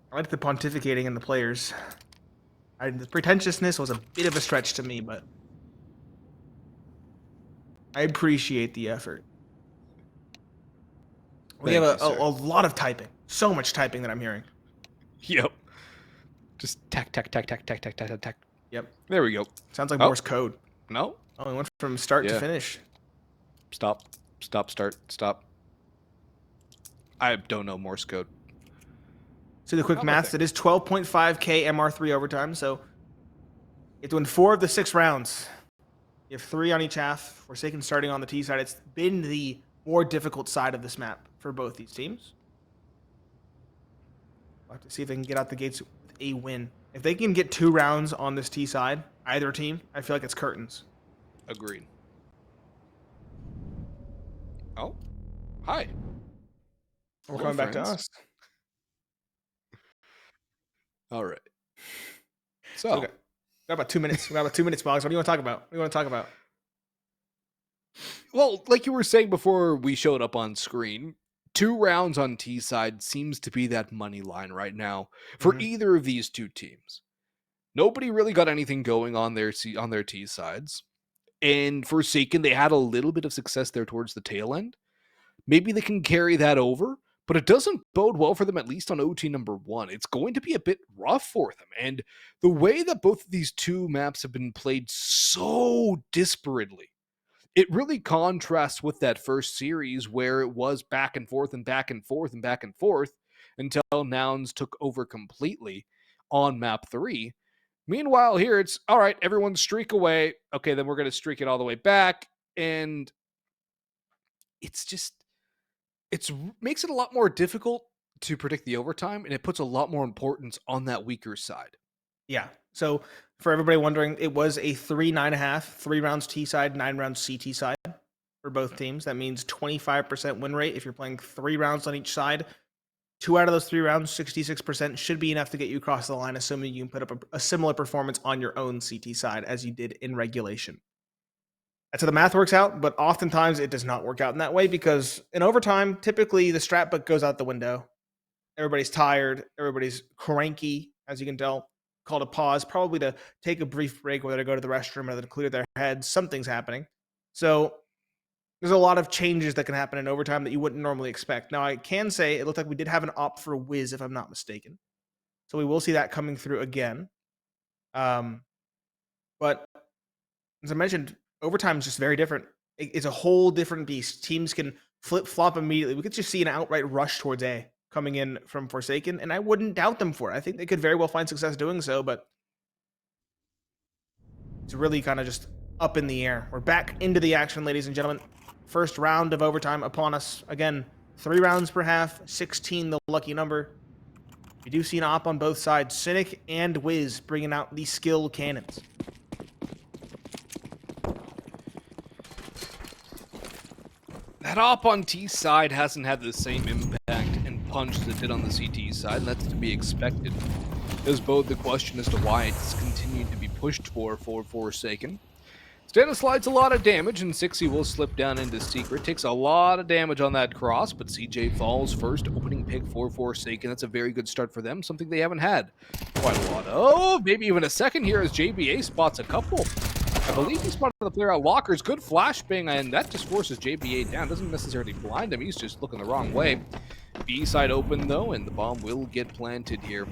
I like the pontificating in the players. The pretentiousness was a bit of a stretch to me, but I appreciate the effort. We Thank have you, sir. a lot of typing. So much typing that I'm hearing. Yep. Just tack, tack, tack, tack, tack, tack, tack, tack, tack. Yep. There we go. Sounds like Oh. Morse code. No. Oh, we went from start Yeah. to finish. Stop. Stop, start, stop. I don't know Morse code. So the quick How maths, about it is 12.5k MR3 overtime, so you have to win 4 of the 6 rounds. You have 3 on each half. Forsaken starting on the T side. It's been the more difficult side of this map for both these teams. We'll have to see if they can get out the gates with a win. If they can get 2 rounds on this T side, either team, I feel like it's curtains. Agreed. Oh. Hi. We're Hello, coming back to friends. us. All right. So, Okay. We got about 2 minutes. We got about 2 minutes, Boggs. What do you want to talk about? What do you want to talk about? well, like you were saying before we showed up on screen, 2 rounds on T side seems to be that money line right now for Mhm. either of these 2 teams. Nobody really got anything going on their T sides. And Forsaken, they had a little bit of success there towards the tail end. Maybe they can carry that over, but it doesn't bode well for them, at least on OT number 1. It's going to be a bit rough for them. And the way that both of these two maps have been played so disparately, it really contrasts with that first series where it was back and forth and back and forth and back and forth until Nouns took over completely on map 3. Meanwhile, here it's, all right, everyone streak away. Okay, then we're going to streak it all the way back. And it's just, it makes it a lot more difficult to predict the overtime, and it puts a lot more importance on that weaker side. Yeah. So for everybody wondering, it was a 3-9.5, 3 rounds T side, 9 rounds CT side for both teams. That means 25% win rate if you're playing 3 rounds on each side. 2 out of those 3 rounds, 66% should be enough to get you across the line, assuming you can put up a similar performance on your own CT side as you did in regulation. That's how the math works out, but oftentimes it does not work out in that way because in overtime, typically the strat book goes out the window. Everybody's tired. Everybody's cranky, as you can tell. Called a pause, probably to take a brief break, whether to go to the restroom or to clear their heads. Something's happening. So there's a lot of changes that can happen in overtime that you wouldn't normally expect. Now, I can say it looked like we did have an op for Wiz, if I'm not mistaken. So we will see that coming through again. But as I mentioned, overtime is just very different. It's a whole different beast. Teams can flip-flop immediately. We could just see an outright rush towards A coming in from Forsaken, and I wouldn't doubt them for it. I think they could very well find success doing so, but it's really kind of just up in the air. We're back into the action, ladies and gentlemen. First round of overtime upon us. Again, 3 rounds per half, 16 the lucky number. We do see an op on both sides. Cynic and Wiz bringing out the skill cannons. That op on T side hasn't had the same impact and punch that it did on the CT side, and that's to be expected. There's both the question as to why it's continued to be pushed for Forsaken. Stana slides a lot of damage, and 60 will slip down into Secret. Takes a lot of damage on that cross, but CJ falls first. Opening pick for Forsaken. That's a very good start for them, something they haven't had quite a lot of. Maybe even a second here as JBA spots a couple. I believe he spotted the player at Lockers. Good flashbang, and that just forces JBA down. Doesn't necessarily blind him. He's just looking the wrong way. B side open, though, and the bomb will get planted here.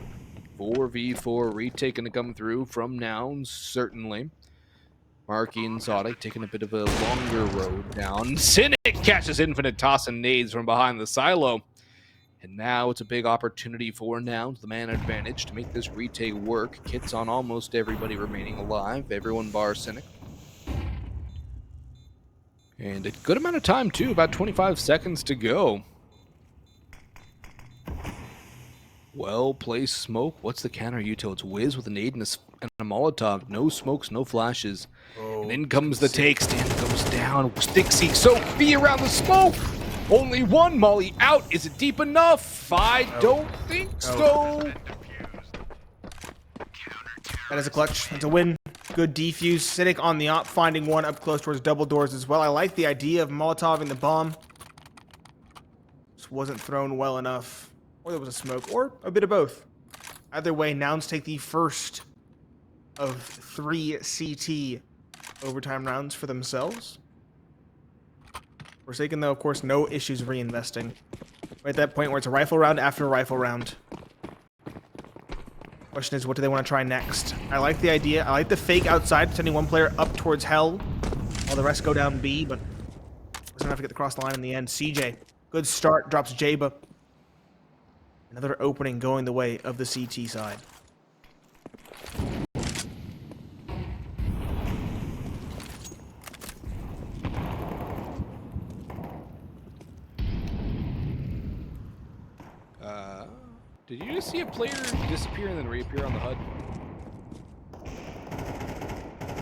4v4 retake going to come through from Nouns, certainly. MarKE and Zodic taking a bit of a longer road down. Cynic catches Infinite, tossing nades from behind the silo. And now it's a big opportunity for Nouns, the man advantage, to make this retake work. Kits on almost everybody remaining alive, everyone bar Cynic. And a good amount of time, too, about 25 seconds to go. Well-placed smoke. What's the counter util? It's Wiz with a nade and a Molotov. No smokes, no flashes. Oh, and in comes the take. Stand goes down. Sticksy, Sophie around the smoke. Only one Molly out. Is it deep enough? I don't think so. That is a clutch. It's a win. Good defuse. Cynic on the op, finding one up close towards double doors as well. I like the idea of Molotoving the bomb. Just wasn't thrown well enough. Or there was a smoke, or a bit of both. Either way, Nouns take the first of 3 CT overtime rounds for themselves. Forsaken, though, of course, no issues reinvesting. We're at that point where it's a rifle round after a rifle round. Question is, what do they want to try next? I like the idea. I like the fake outside, sending one player up towards hell, while the rest go down B, but wasn't enough to get the cross the line in the end. CJ, good start, drops Jaba. Another opening going the way of the CT side. Did you just see a player disappear and then reappear on the HUD?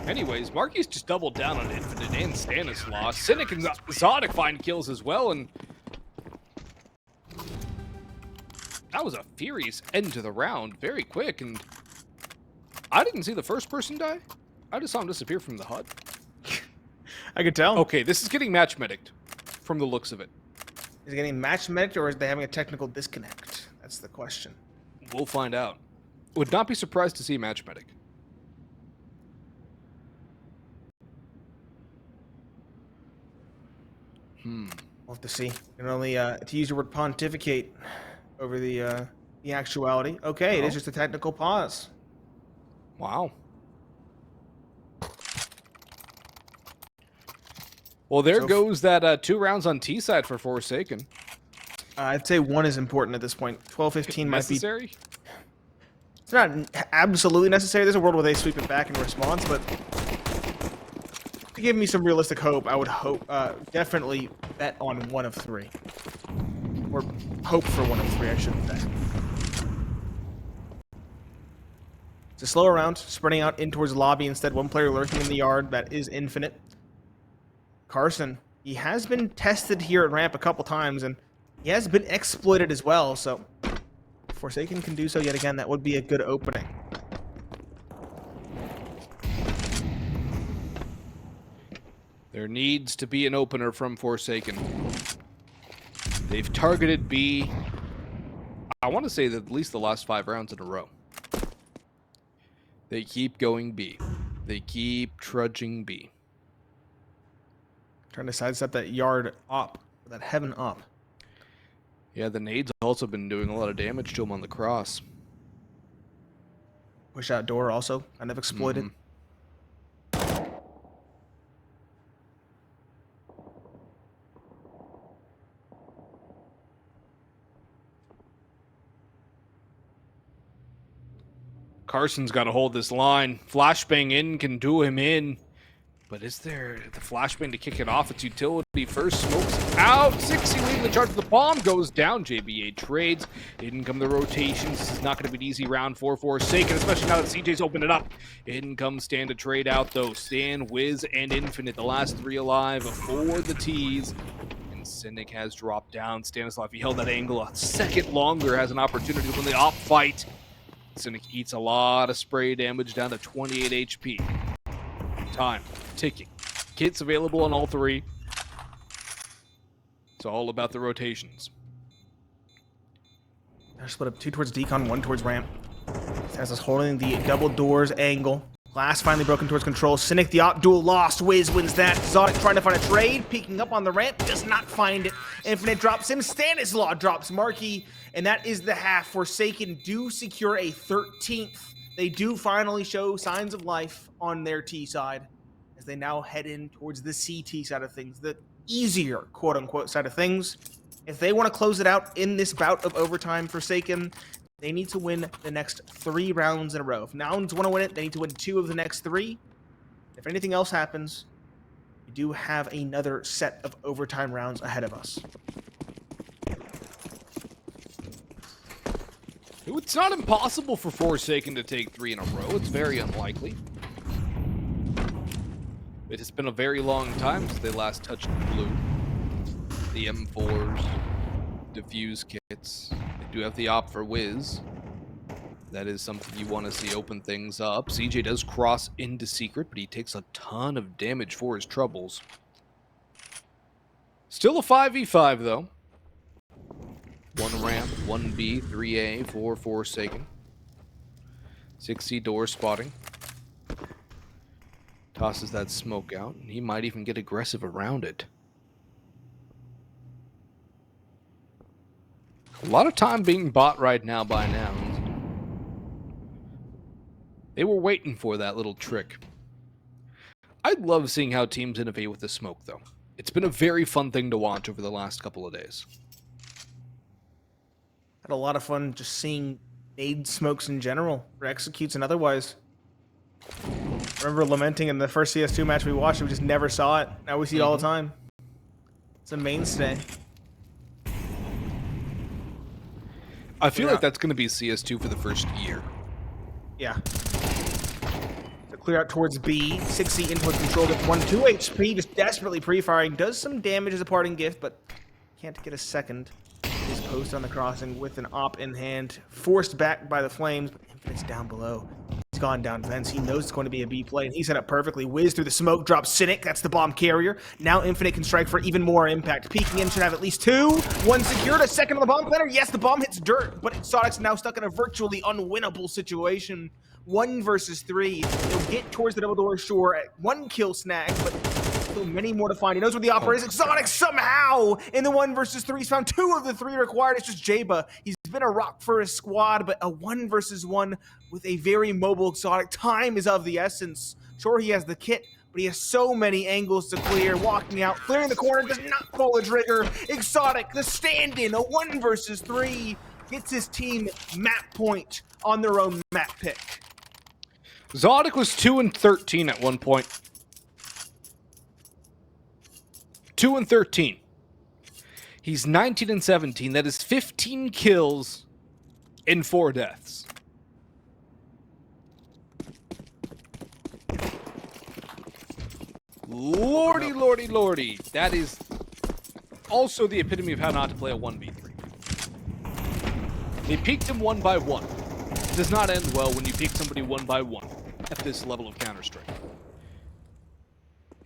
Anyways, MarKE's just doubled down on Infinite and Stanislaus. Cynic and Zodic find kills as well, and that was a furious end to the round. Very quick, and I didn't see the first person die. I just saw him disappear from the HUD. I could tell. Okay, this is getting match medicked from the looks of it. Is it getting match medicked, or is they having a technical disconnect? That's the question. We'll find out. Would not be surprised to see match medic. We'll have to see. You can only, to use your word, pontificate over the actuality. Okay, it is just a technical pause. Wow. Well, there goes that 2 rounds on T side for Forsaken. I'd say 1 is important at this point. 12-15 might be... Necessary? It's not absolutely necessary. There's a world where they sweep it back in response, but to give me some realistic hope, I would hope definitely bet on 1 of 3. Or hope for 1 of 3, I should say. It's a slower round, spreading out in towards the lobby instead. 1 player lurking in the yard. That is Infinite. Carson, he has been tested here at ramp a couple times, and he has been exploited as well, so if Forsaken can do so yet again, that would be a good opening. There needs to be an opener from Forsaken. They've targeted B, I want to say that at least the last 5 rounds in a row. They keep going B. They keep trudging B. Trying to sidestep that yard up, that heaven up. Yeah, the nades also been doing a lot of damage to him on the cross. Push out door also kind of exploited. Carson's got to hold this line. Flashbang in can do him in. But is there the flashbang to kick it off? Its utility first. Smokes out. 60 leading the charge. The bomb goes down. JBA trades. In come the rotations. This is not going to be an easy round for Forsaken, especially now that CJ's opened it up. In comes Stan to trade out, though. Stan, Wiz, and Infinite, the last 3 alive for the T's. And Cynic has dropped down. Stanislav, he held that angle a second longer, has an opportunity to win the op fight. Cynic eats a lot of spray damage, down to 28 HP. Time ticking. Kits available on all 3. It's all about the rotations. They're split up 2 towards decon, 1 towards ramp. As is holding the double doors angle. Glass finally broken towards control. Cynic, the op duel lost. Wiz wins that. Zodic trying to find a trade. Peeking up on the ramp. Does not find it. Infinite drops him. Stanislaw drops MarKE. And that is the half. Forsaken do secure a 13th. They do finally show signs of life on their T side as they now head in towards the CT side of things, the easier quote-unquote side of things. If they want to close it out in this bout of overtime, Forsaken, they need to win the next 3 rounds in a row. If Nouns want to win it, they need to win 2 of the next 3. If anything else happens, we do have another set of overtime rounds ahead of us. It's not impossible for Forsaken to take 3 in a row. It's very unlikely. It has been a very long time since they last touched blue. The M4s, diffuse kits. They do have the op for Wiz. That is something you want to see open things up. CJ does cross into secret, but he takes a ton of damage for his troubles. Still a 5v5, though. 1 ramp, 1 B, 3A for Forsaken. 6C door spotting. Tosses that smoke out, and he might even get aggressive around it. A lot of time being bought right now by Nouns. They were waiting for that little trick. I love seeing how teams innovate with the smoke, though. It's been a very fun thing to watch over the last couple of days. Had a lot of fun just seeing nade smokes in general, or executes and otherwise. I remember lamenting in the first CS2 match we watched, we just never saw it. Now we see it all the time. It's a mainstay. I feel like that's going to be CS2 for the first year. Yeah. So clear out towards B. 6C in towards control. Gets 2 HP, just desperately pre-firing. Does some damage as a parting gift, but can't get a second. His post on the crossing with an op in hand. Forced back by the flames, but Infinite's down below. He's gone down fence. He knows it's going to be a B play, and he set up perfectly. Wiz through the smoke, drops Cynic. That's the bomb carrier. Now Infinite can strike for even more impact. Peeking in should have at least 2. 1 secured. A second on the bomb planter. Yes, the bomb hits dirt, but Exotic's now stuck in a virtually unwinnable situation. 1 versus 3. They'll get towards the double door, sure, at 1 kill snag, but So many more to find. He knows where the operator is. Exotic somehow in the 1 versus 3. He's found 2 of the 3 required. It's just Jaba. He's been a rock for his squad, but a 1 versus 1 with a very mobile Exotic. Time is of the essence. Sure, he has the kit, but he has so many angles to clear. Walking out, clearing the corner, does not pull a trigger. Exotic, the stand-in, a 1 versus 3, gets his team map point on their own map pick. Exotic was 2-13 at one point. 2-13. He's 19-17. That is 15 kills and 4 deaths. Lordy, lordy, lordy. That is also the epitome of how not to play a 1v3. They peaked him 1 by 1. It does not end well when you peak somebody 1 by 1 at this level of Counter-Strike.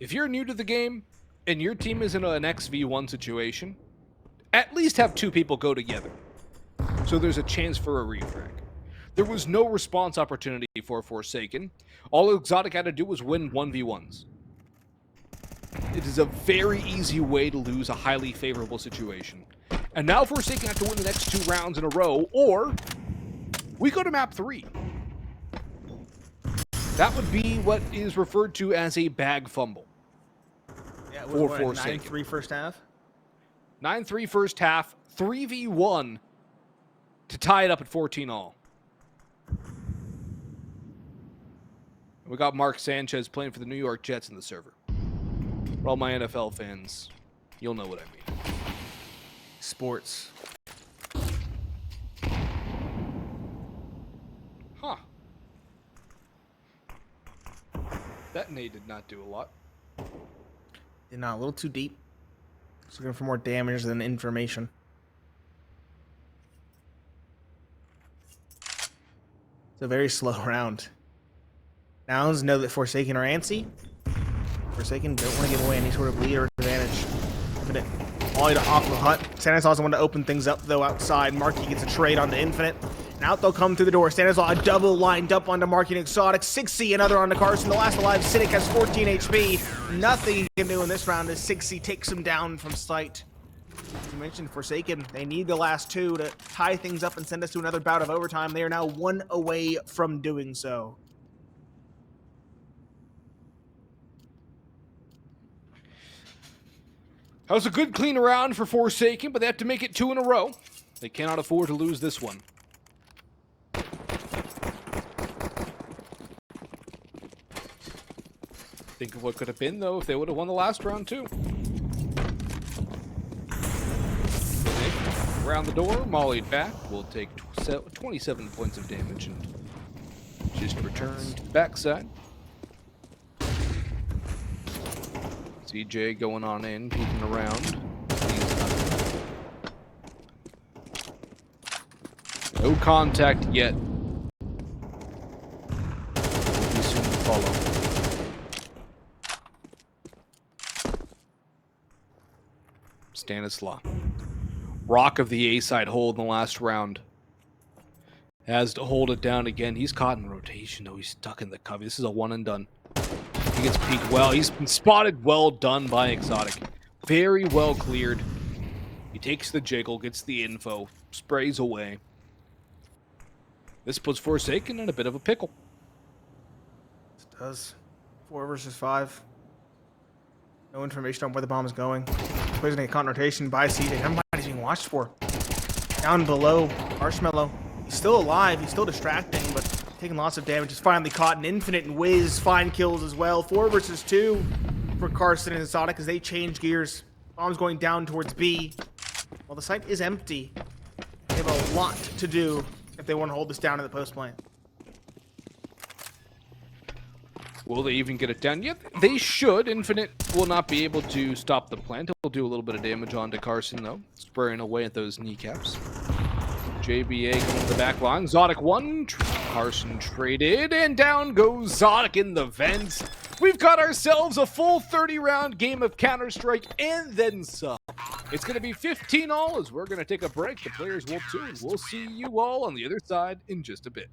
If you're new to the game and your team is in an XV1 situation, at least have 2 people go together, so there's a chance for a refrag. There was no response opportunity for Forsaken. All Exotic had to do was win 1v1s. It is a very easy way to lose a highly favorable situation. And now Forsaken have to win the next 2 rounds in a row, or we go to map 3. That would be what is referred to as a bag fumble. Yeah, it for was Forsaken. 9-3 first half. 9-3 first half, 3v1 to tie it up at 14-all. We got Mark Sanchez playing for the New York Jets in the server. For all my NFL fans, you'll know what I mean. Sports. Huh. That nade did not do a lot. Did not, a little too deep. Just looking for more damage than information. It's a very slow round. Nouns know that Forsaken are antsy. Forsaken don't want to give away any sort of lead or advantage. But it all off the hut. Stanislaw wanted to open things up though outside. MarKE gets a trade onto Infinite. And out they'll come through the door. Stanislaw a double lined up onto MarKE and Exotic. 6C another onto Carson. The last alive Cynic has 14 HP. Nothing he can do in this round as 6C takes him down from sight. As you mentioned, Forsaken, they need the last 2 to tie things up and send us to another bout of overtime. They are now 1 away from doing so. That was a good clean round for Forsaken, but they have to make it 2 in a row. They cannot afford to lose this one. Think of what could have been, though, if they would have won the last round, too. Around the door, mollied back. Will take 27 points of damage and just return to the backside. CJ going on in, peeking around. No contact yet. Will be soon to follow. Stanislaw. Rock of the A-side hold in the last round. Has to hold it down again. He's caught in rotation, though. He's stuck in the cover. This is a one and done. He gets peeked well. He's been spotted. Well done by Exotic. Very well cleared. He takes the jiggle, gets the info, sprays away. This puts Forsaken in a bit of a pickle. It does. 4 versus 5. No information on where the bomb is going. Players gonna get caught in rotation by CJ. Everybody's being watched for. Down below, Marshmallow. He's still alive. He's still distracting, but taking lots of damage. Is finally caught. An Infinite and Wiz find kills as well. 4 versus 2 for Carson and Exotic as they change gears. Bomb's going down towards B. While the site is empty, they have a lot to do if they want to hold this down in the post plant. Will they even get it down? Yep, they should. Infinite will not be able to stop the plant. He'll do a little bit of damage onto Carson, though. Spraying away at those kneecaps. JBA going to the back line. Exotic 1. Carson traded, and down goes Exotic in the vents. We've got ourselves a full 30-round game of Counter-Strike and then some. It's going to be 15-all as we're going to take a break. The players will too, and we'll see you all on the other side in just a bit.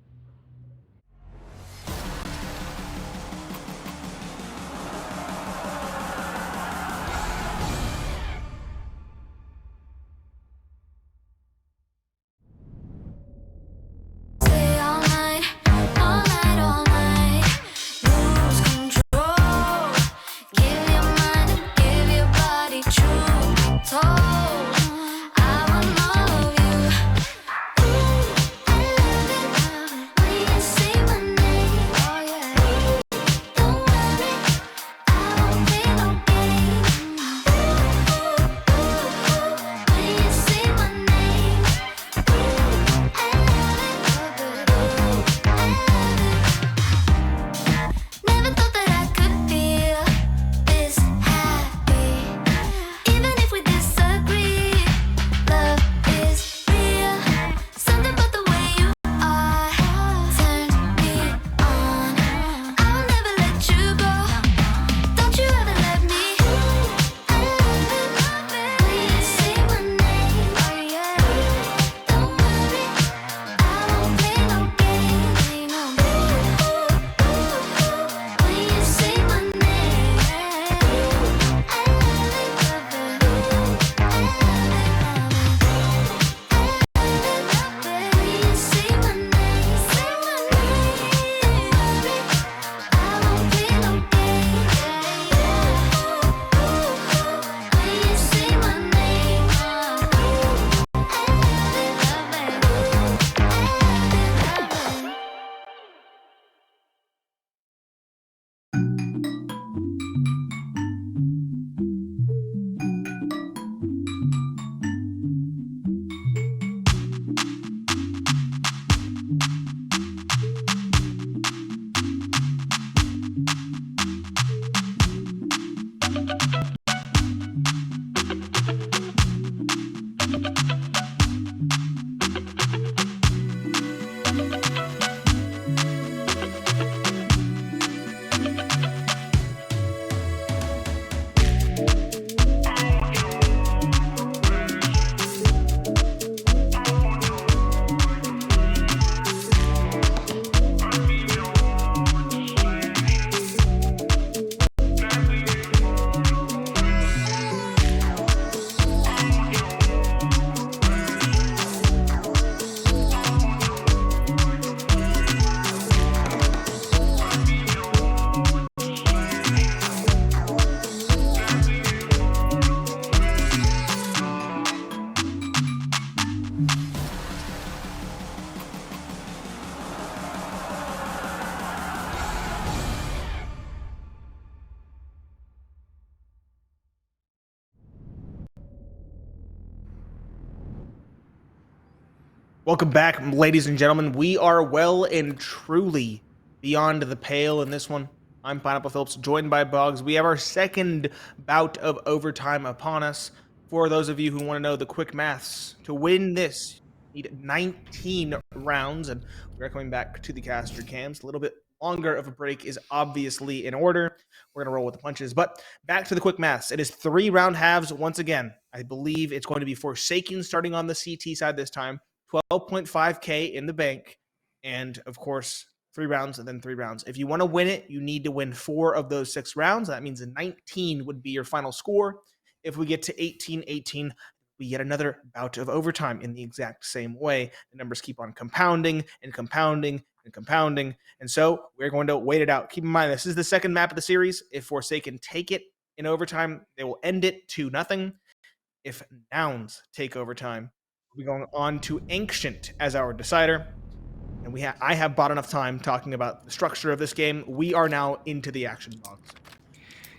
Welcome back, ladies and gentlemen. We are well and truly beyond the pale in this one. I'm Pineapple Phillips, joined by Boggs. We have our second bout of overtime upon us. For those of you who want to know the quick maths, to win this, you need 19 rounds, and we're coming back to the caster cams. A little bit longer of a break is obviously in order. We're going to roll with the punches, but back to the quick maths. It is 3-round halves once again. I believe it's going to be Forsaken starting on the CT side this time. 12.5K in the bank, and of course 3 rounds and then 3 rounds. If you want to win it, you need to win 4 of those 6 rounds. That means 19 would be your final score. If we get to 18, we get another bout of overtime in the exact same way. The numbers keep on compounding and compounding and compounding, and so we're going to wait it out. Keep in mind, this is the second map of the series. If Forsaken take it in overtime, they will end it 2-0. If Nouns take overtime, we're going on to Ancient as our decider. And I have bought enough time talking about the structure of this game. We are now into the action box.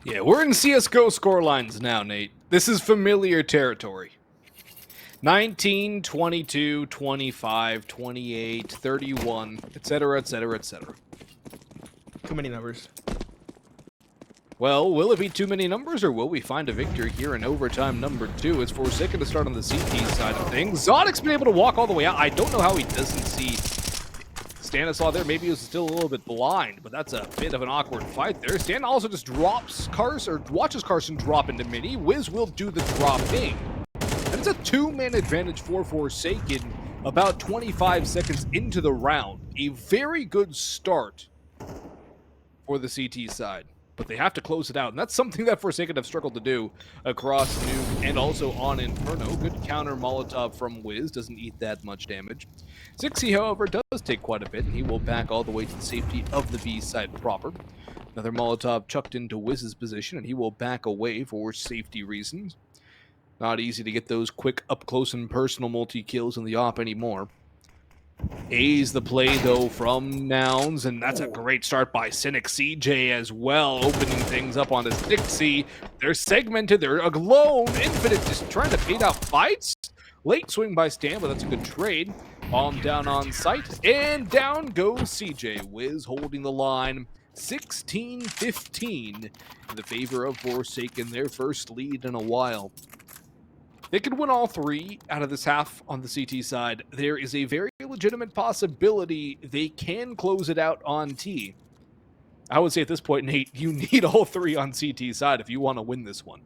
Yeah, we're in CSGO scorelines now, Nate. This is familiar territory. 19, 22, 25, 28, 31, etc., etc., etc. Too many numbers. Well, will it be too many numbers, or will we find a victory here in overtime number 2? It's Forsaken to start on the CT side of things. Zodic's been able to walk all the way out. I don't know how he doesn't see Stanislaw there. Maybe he was still a little bit blind, but that's a bit of an awkward fight there. Stan also just drops Carson, or watches Carson drop into mini. Wiz will do the dropping. And it's a 2-man advantage for Forsaken about 25 seconds into the round. A very good start for the CT side. But they have to close it out, and that's something that Forsaken have struggled to do across Nuke and also on Inferno. Good counter Molotov from Wiz, doesn't eat that much damage. Zixi, however, does take quite a bit, and he will back all the way to the safety of the B side proper. Another Molotov chucked into Wiz's position, and he will back away for safety reasons. Not easy to get those quick up-close and personal multi-kills in the op anymore. A's the play, though, from Nouns, and that's a great start by Cynic CJ as well, opening things up on the Dixie. They're segmented, they're alone, Infinite just trying to bait out fights. Late swing by Stan, but that's a good trade. Bomb down on site, and down goes CJ. Wiz holding the line, 16-15 in the favor of Forsaken, their first lead in a while. They could win all 3 out of this half on the CT side. There is a very legitimate possibility they can close it out on T. I would say at this point, Nate, you need all 3 on CT side if you want to win this one.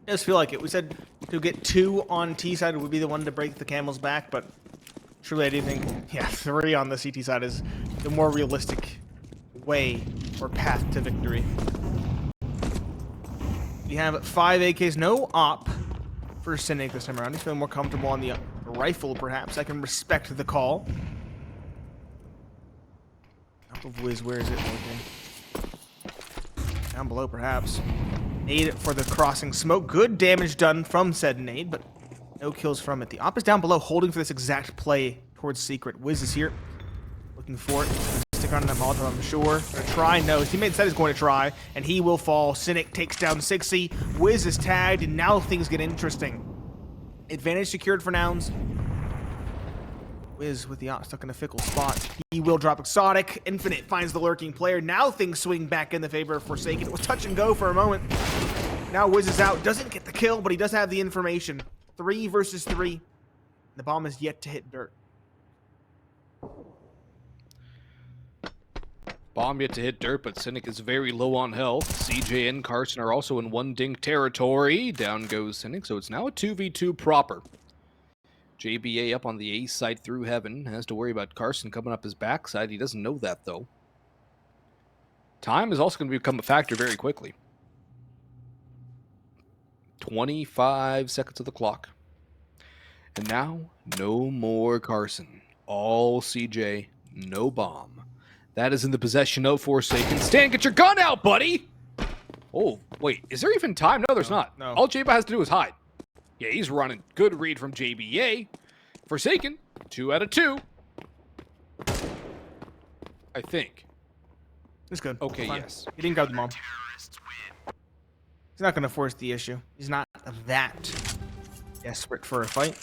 I just feel like it. We said to get 2 on T side would be the one to break the camel's back, but truly I do think, 3 on the CT side is the more realistic way or path to victory. We have 5 AKs, no op for Cynic this time around. He's feeling more comfortable on the rifle, perhaps. I can respect the call. Top of Wiz, where is it? Okay. Down below, perhaps. Nade for the crossing smoke. Good damage done from said nade, but no kills from it. The op is down below, holding for this exact play towards Secret. Wiz is here, looking for it. Stick on that Molotov, I'm sure. Gonna try, no. His teammate said he's going to try, and he will fall. Cynic takes down Sixy. Wiz is tagged, and now things get interesting. Advantage secured for Nouns. Wiz with the op stuck in a fickle spot. He will drop Exotic. Infinite finds the lurking player. Now things swing back in the favor of Forsaken. It was touch and go for a moment. Now Wiz is out. Doesn't get the kill, but he does have the information. 3 versus 3. The bomb is yet to hit dirt. Bomb yet to hit dirt, but Cynic is very low on health. CJ and Carson are also in 1 dink territory. Down goes Cynic, so it's now a 2v2 proper. JBA up on the A side through heaven. Has to worry about Carson coming up his backside. He doesn't know that, though. Time is also going to become a factor very quickly. 25 seconds of the clock. And now, no more Carson. All CJ, no bomb. That is in the possession of Forsaken. Stan, get your gun out, buddy! Oh, wait, is there even time? No, there's not. No. All JBA has to do is hide. Yeah, he's running. Good read from JBA. Forsaken, 2 out of 2. I think. It's good. Okay, Fine. yes. He didn't grab the bomb. He's not going to force the issue. He's not that desperate for a fight.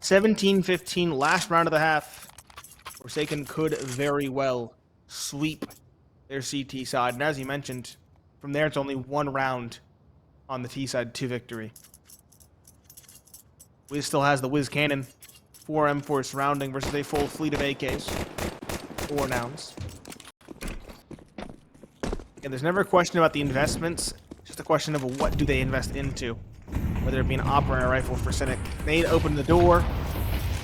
17-15, last round of the half. Forsaken could very well sweep their CT side. And as you mentioned, from there it's only one round on the T side to victory. Wiz still has the Wiz Cannon. 4 M4 surrounding versus a full fleet of AKs. Or Nouns. And there's never a question about the investments. Just a question of what do they invest into. Whether it be an op or a rifle for Cynic. Nade opened the door.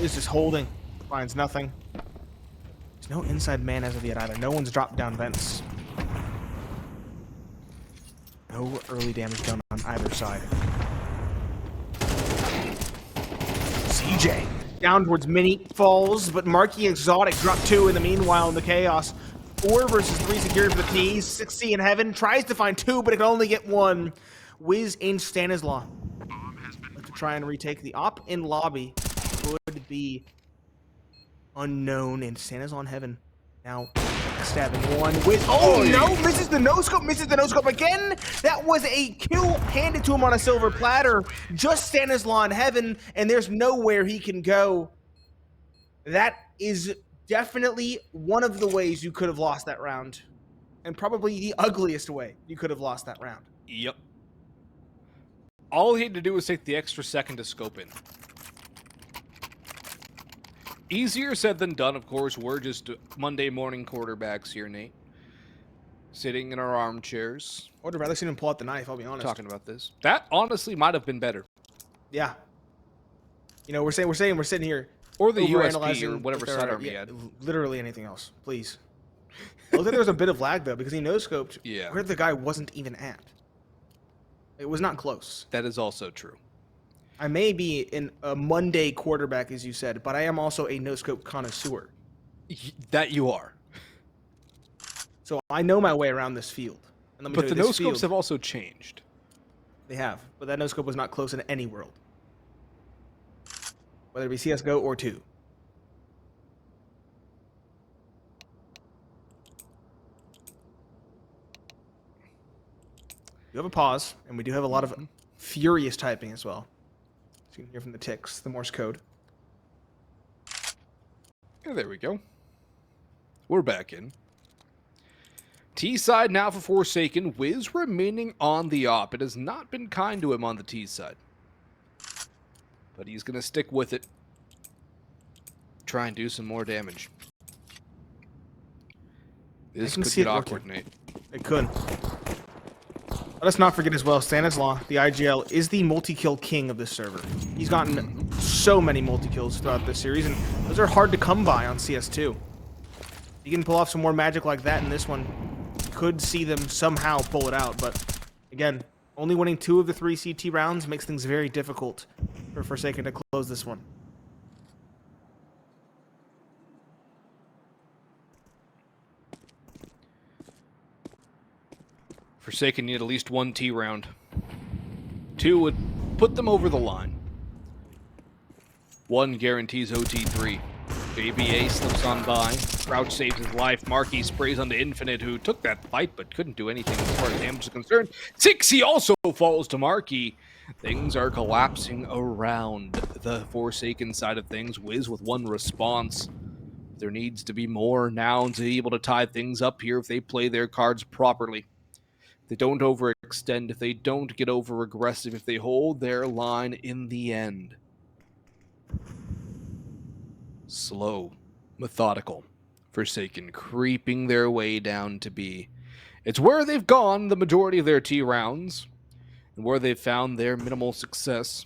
Is just holding. Finds nothing. There's no inside man as of yet either. No one's dropped down vents. No early damage done on either side. CJ down towards Mini falls, but MarKE Exotic dropped 2 in the meanwhile in the chaos. 4 versus 3 secured for the T's. 6C in heaven. Tries to find 2, but it can only get 1. Wiz and Stanislaw. To try and retake the op in lobby would be unknown, and Stanislaw in heaven. Now stabbing 1 with no, misses the no-scope again. That was a kill handed to him on a silver platter. Just Stanislaw in heaven, and there's nowhere he can go. That is definitely one of the ways you could have lost that round, and probably the ugliest way you could have lost that round. Yep. All he had to do was take the extra second to scope in. Easier said than done, of course. We're just Monday morning quarterbacks here, Nate. Sitting in our armchairs. I would have rather seen him pull out the knife, I'll be honest. Talking about this. That honestly might have been better. Yeah. You know, we're sitting here. Or the USP or whatever sidearm he had. Literally anything else, please. I looked like there was a bit of lag though, because he no-scoped where the guy wasn't even at. It was not close. That is also true. I may be in a Monday quarterback, as you said, but I am also a no-scope connoisseur. That you are. So I know my way around this field. And let me but tell you, the no-scopes have also changed. They have, but that no-scope was not close in any world. Whether it be CSGO or 2. You have a pause, and we do have a lot of furious typing as well. So you can hear from the ticks, the Morse code. Yeah, there we go. We're back in. T side now for Forsaken. Wiz remaining on the op. It has not been kind to him on the T side. But he's going to stick with it. Try and do some more damage. This could get awkward, Nate. It could. Let us not forget as well, Stanislaw, the IGL, is the multi-kill king of this server. He's gotten so many multi-kills throughout this series, and those are hard to come by on CS2. You can pull off some more magic like that in this one. Could see them somehow pull it out, but again, only winning 2 of the 3 CT rounds makes things very difficult for Forsaken to close this one. Forsaken need at least 1 T round. 2 would put them over the line. 1 guarantees OT3. JBA slips on by. Crouch saves his life. MarKE sprays onto Infinite, who took that fight but couldn't do anything as far as damage is concerned. 6, also falls to MarKE. Things are collapsing around the Forsaken side of things. Wiz with 1 response. There needs to be more Nouns to be able to tie things up here if they play their cards properly. They don't overextend, if they don't get over-aggressive, if they hold their line in the end. Slow, methodical, Forsaken, creeping their way down to B. It's where they've gone the majority of their T rounds, and where they've found their minimal success.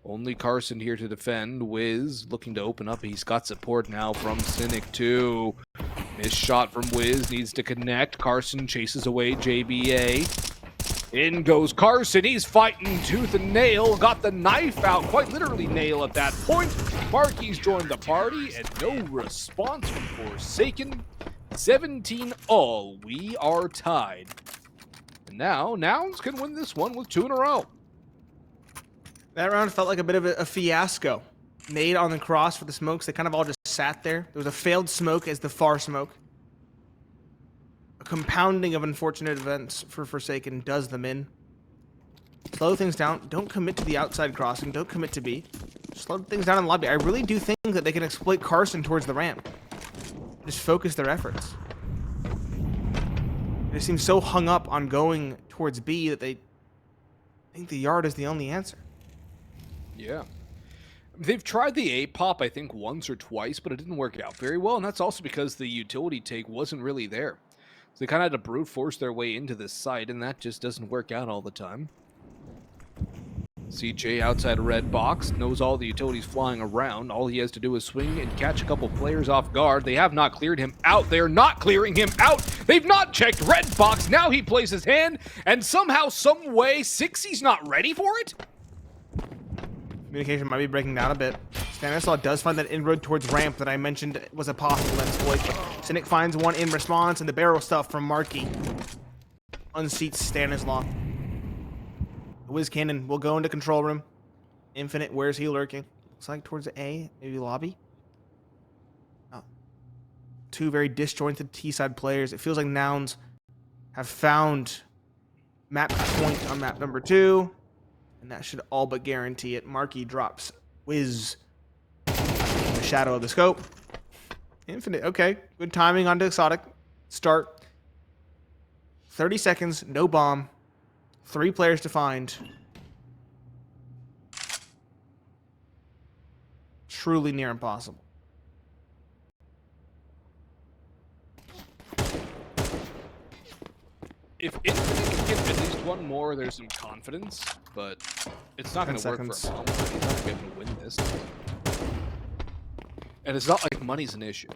Only Carson here to defend. Wiz looking to open up. He's got support now from Cynic too. Missed shot from Wiz, needs to connect. Carson chases away JBA. In goes Carson, he's fighting tooth and nail. Got the knife out, quite literally nail at that point. MarKE's joined the party, and no response from Forsaken. 17 all, we are tied. And now, Nouns can win this one with 2 in a row. That round felt like a bit of a fiasco. Nade on the cross for the smokes. They kind of all just sat there. There was a failed smoke as the far smoke. A compounding of unfortunate events for Forsaken does them in. Slow things down. Don't commit to the outside crossing. Don't commit to B. slowed things down in the lobby. I really do think that they can exploit Carson towards the ramp. Just focus their efforts. They seem so hung up on going towards B that they think the yard is the only answer. Yeah. They've tried the A pop, I think, once or twice, but it didn't work out very well, and that's also because the utility take wasn't really there. So they kind of had to brute force their way into this site, and that just doesn't work out all the time. CJ outside red box, knows all the utilities flying around. All he has to do is swing and catch a couple players off guard. They have not cleared him out. They're not clearing him out. They've not checked red box. Now he plays his hand, and somehow, some way, Sixy's not ready for it? Communication might be breaking down a bit. Stanislaw does find that inroad towards ramp that I mentioned was a possible exploit. Cynic finds one in response, and the barrel stuff from MarKE unseats Stanislaw. Wiz Cannon will go into control room. Infinite, where's he lurking? Looks like towards the A, maybe lobby. Oh. Two very disjointed T-side players. It feels like Nouns have found map point on map number 2. And that should all but guarantee it. MarKE drops Wiz in the shadow of the scope. Infinite, okay. Good timing onto Exotic. Start. 30 seconds, no bomb. 3 players to find. Truly near impossible. If Infinite can get at least one more, there's some confidence, but it's not going to work for him. He's not going to be able to win this. And it's not like money's an issue.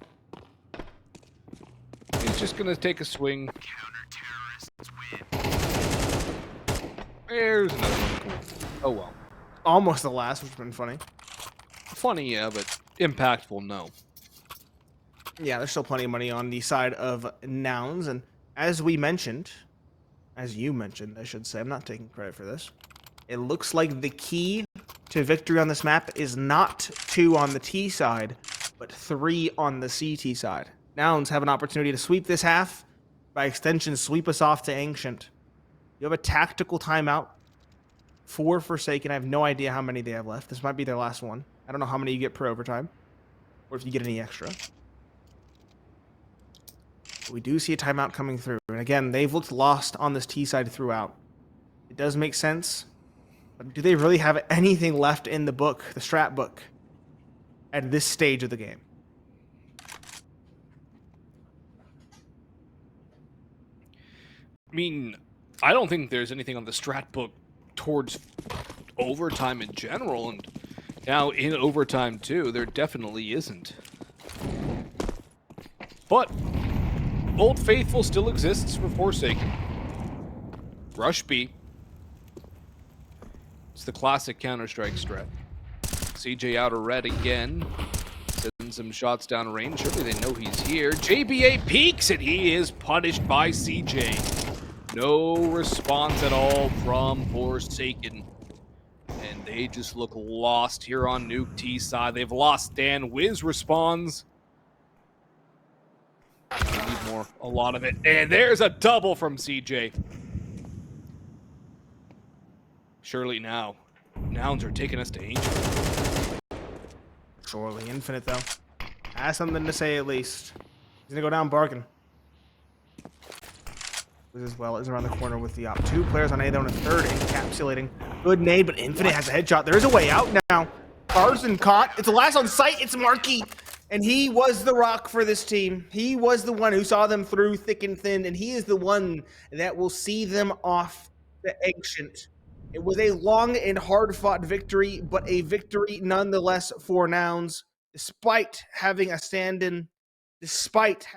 He's just going to take a swing. Counter-terrorists win. There's another one. Oh well. Almost the last, which has been funny. Funny, yeah, but impactful, no. Yeah, there's still plenty of money on the side of Nouns, and as we mentioned, as you mentioned, I should say, I'm not taking credit for this. It looks like the key to victory on this map is not 2 on the T side, but 3 on the CT side. Nouns have an opportunity to sweep this half, by extension, sweep us off to Ancient. You have a tactical timeout for Forsaken. I have no idea how many they have left. This might be their last one. I don't know how many you get per overtime, or if you get any extra. But we do see a timeout coming through. And again, they've looked lost on this T side throughout. It does make sense. But do they really have anything left in the book, the strat book, at this stage of the game? I mean, I don't think there's anything on the strat book towards overtime in general, and now in overtime too, there definitely isn't. But Old Faithful still exists for Forsaken. Rush B. It's the classic Counter-Strike strat. CJ outer red again. Sends some shots down range. Surely they know he's here. JBA peeks and he is punished by CJ. No response at all from Forsaken. And they just look lost here on Nuke T side. They've lost Dan. Wiz responds. We need more. A lot of it. And there's a double from CJ. Surely now. Nouns are taking us to Ancient. Surely. Infinite, though. Has something to say at least. He's going to go down barking. As well as around the corner with the op. 2 players on A, though, and a third encapsulating. Good nade, but Infinite has a headshot. There's a way out now. Carson caught. It's the last on sight. It's MarKE. And he was the rock for this team. He was the one who saw them through thick and thin, and he is the one that will see them off the Ancient. It was a long and hard-fought victory, but a victory nonetheless for Nouns, despite having a stand-in, despite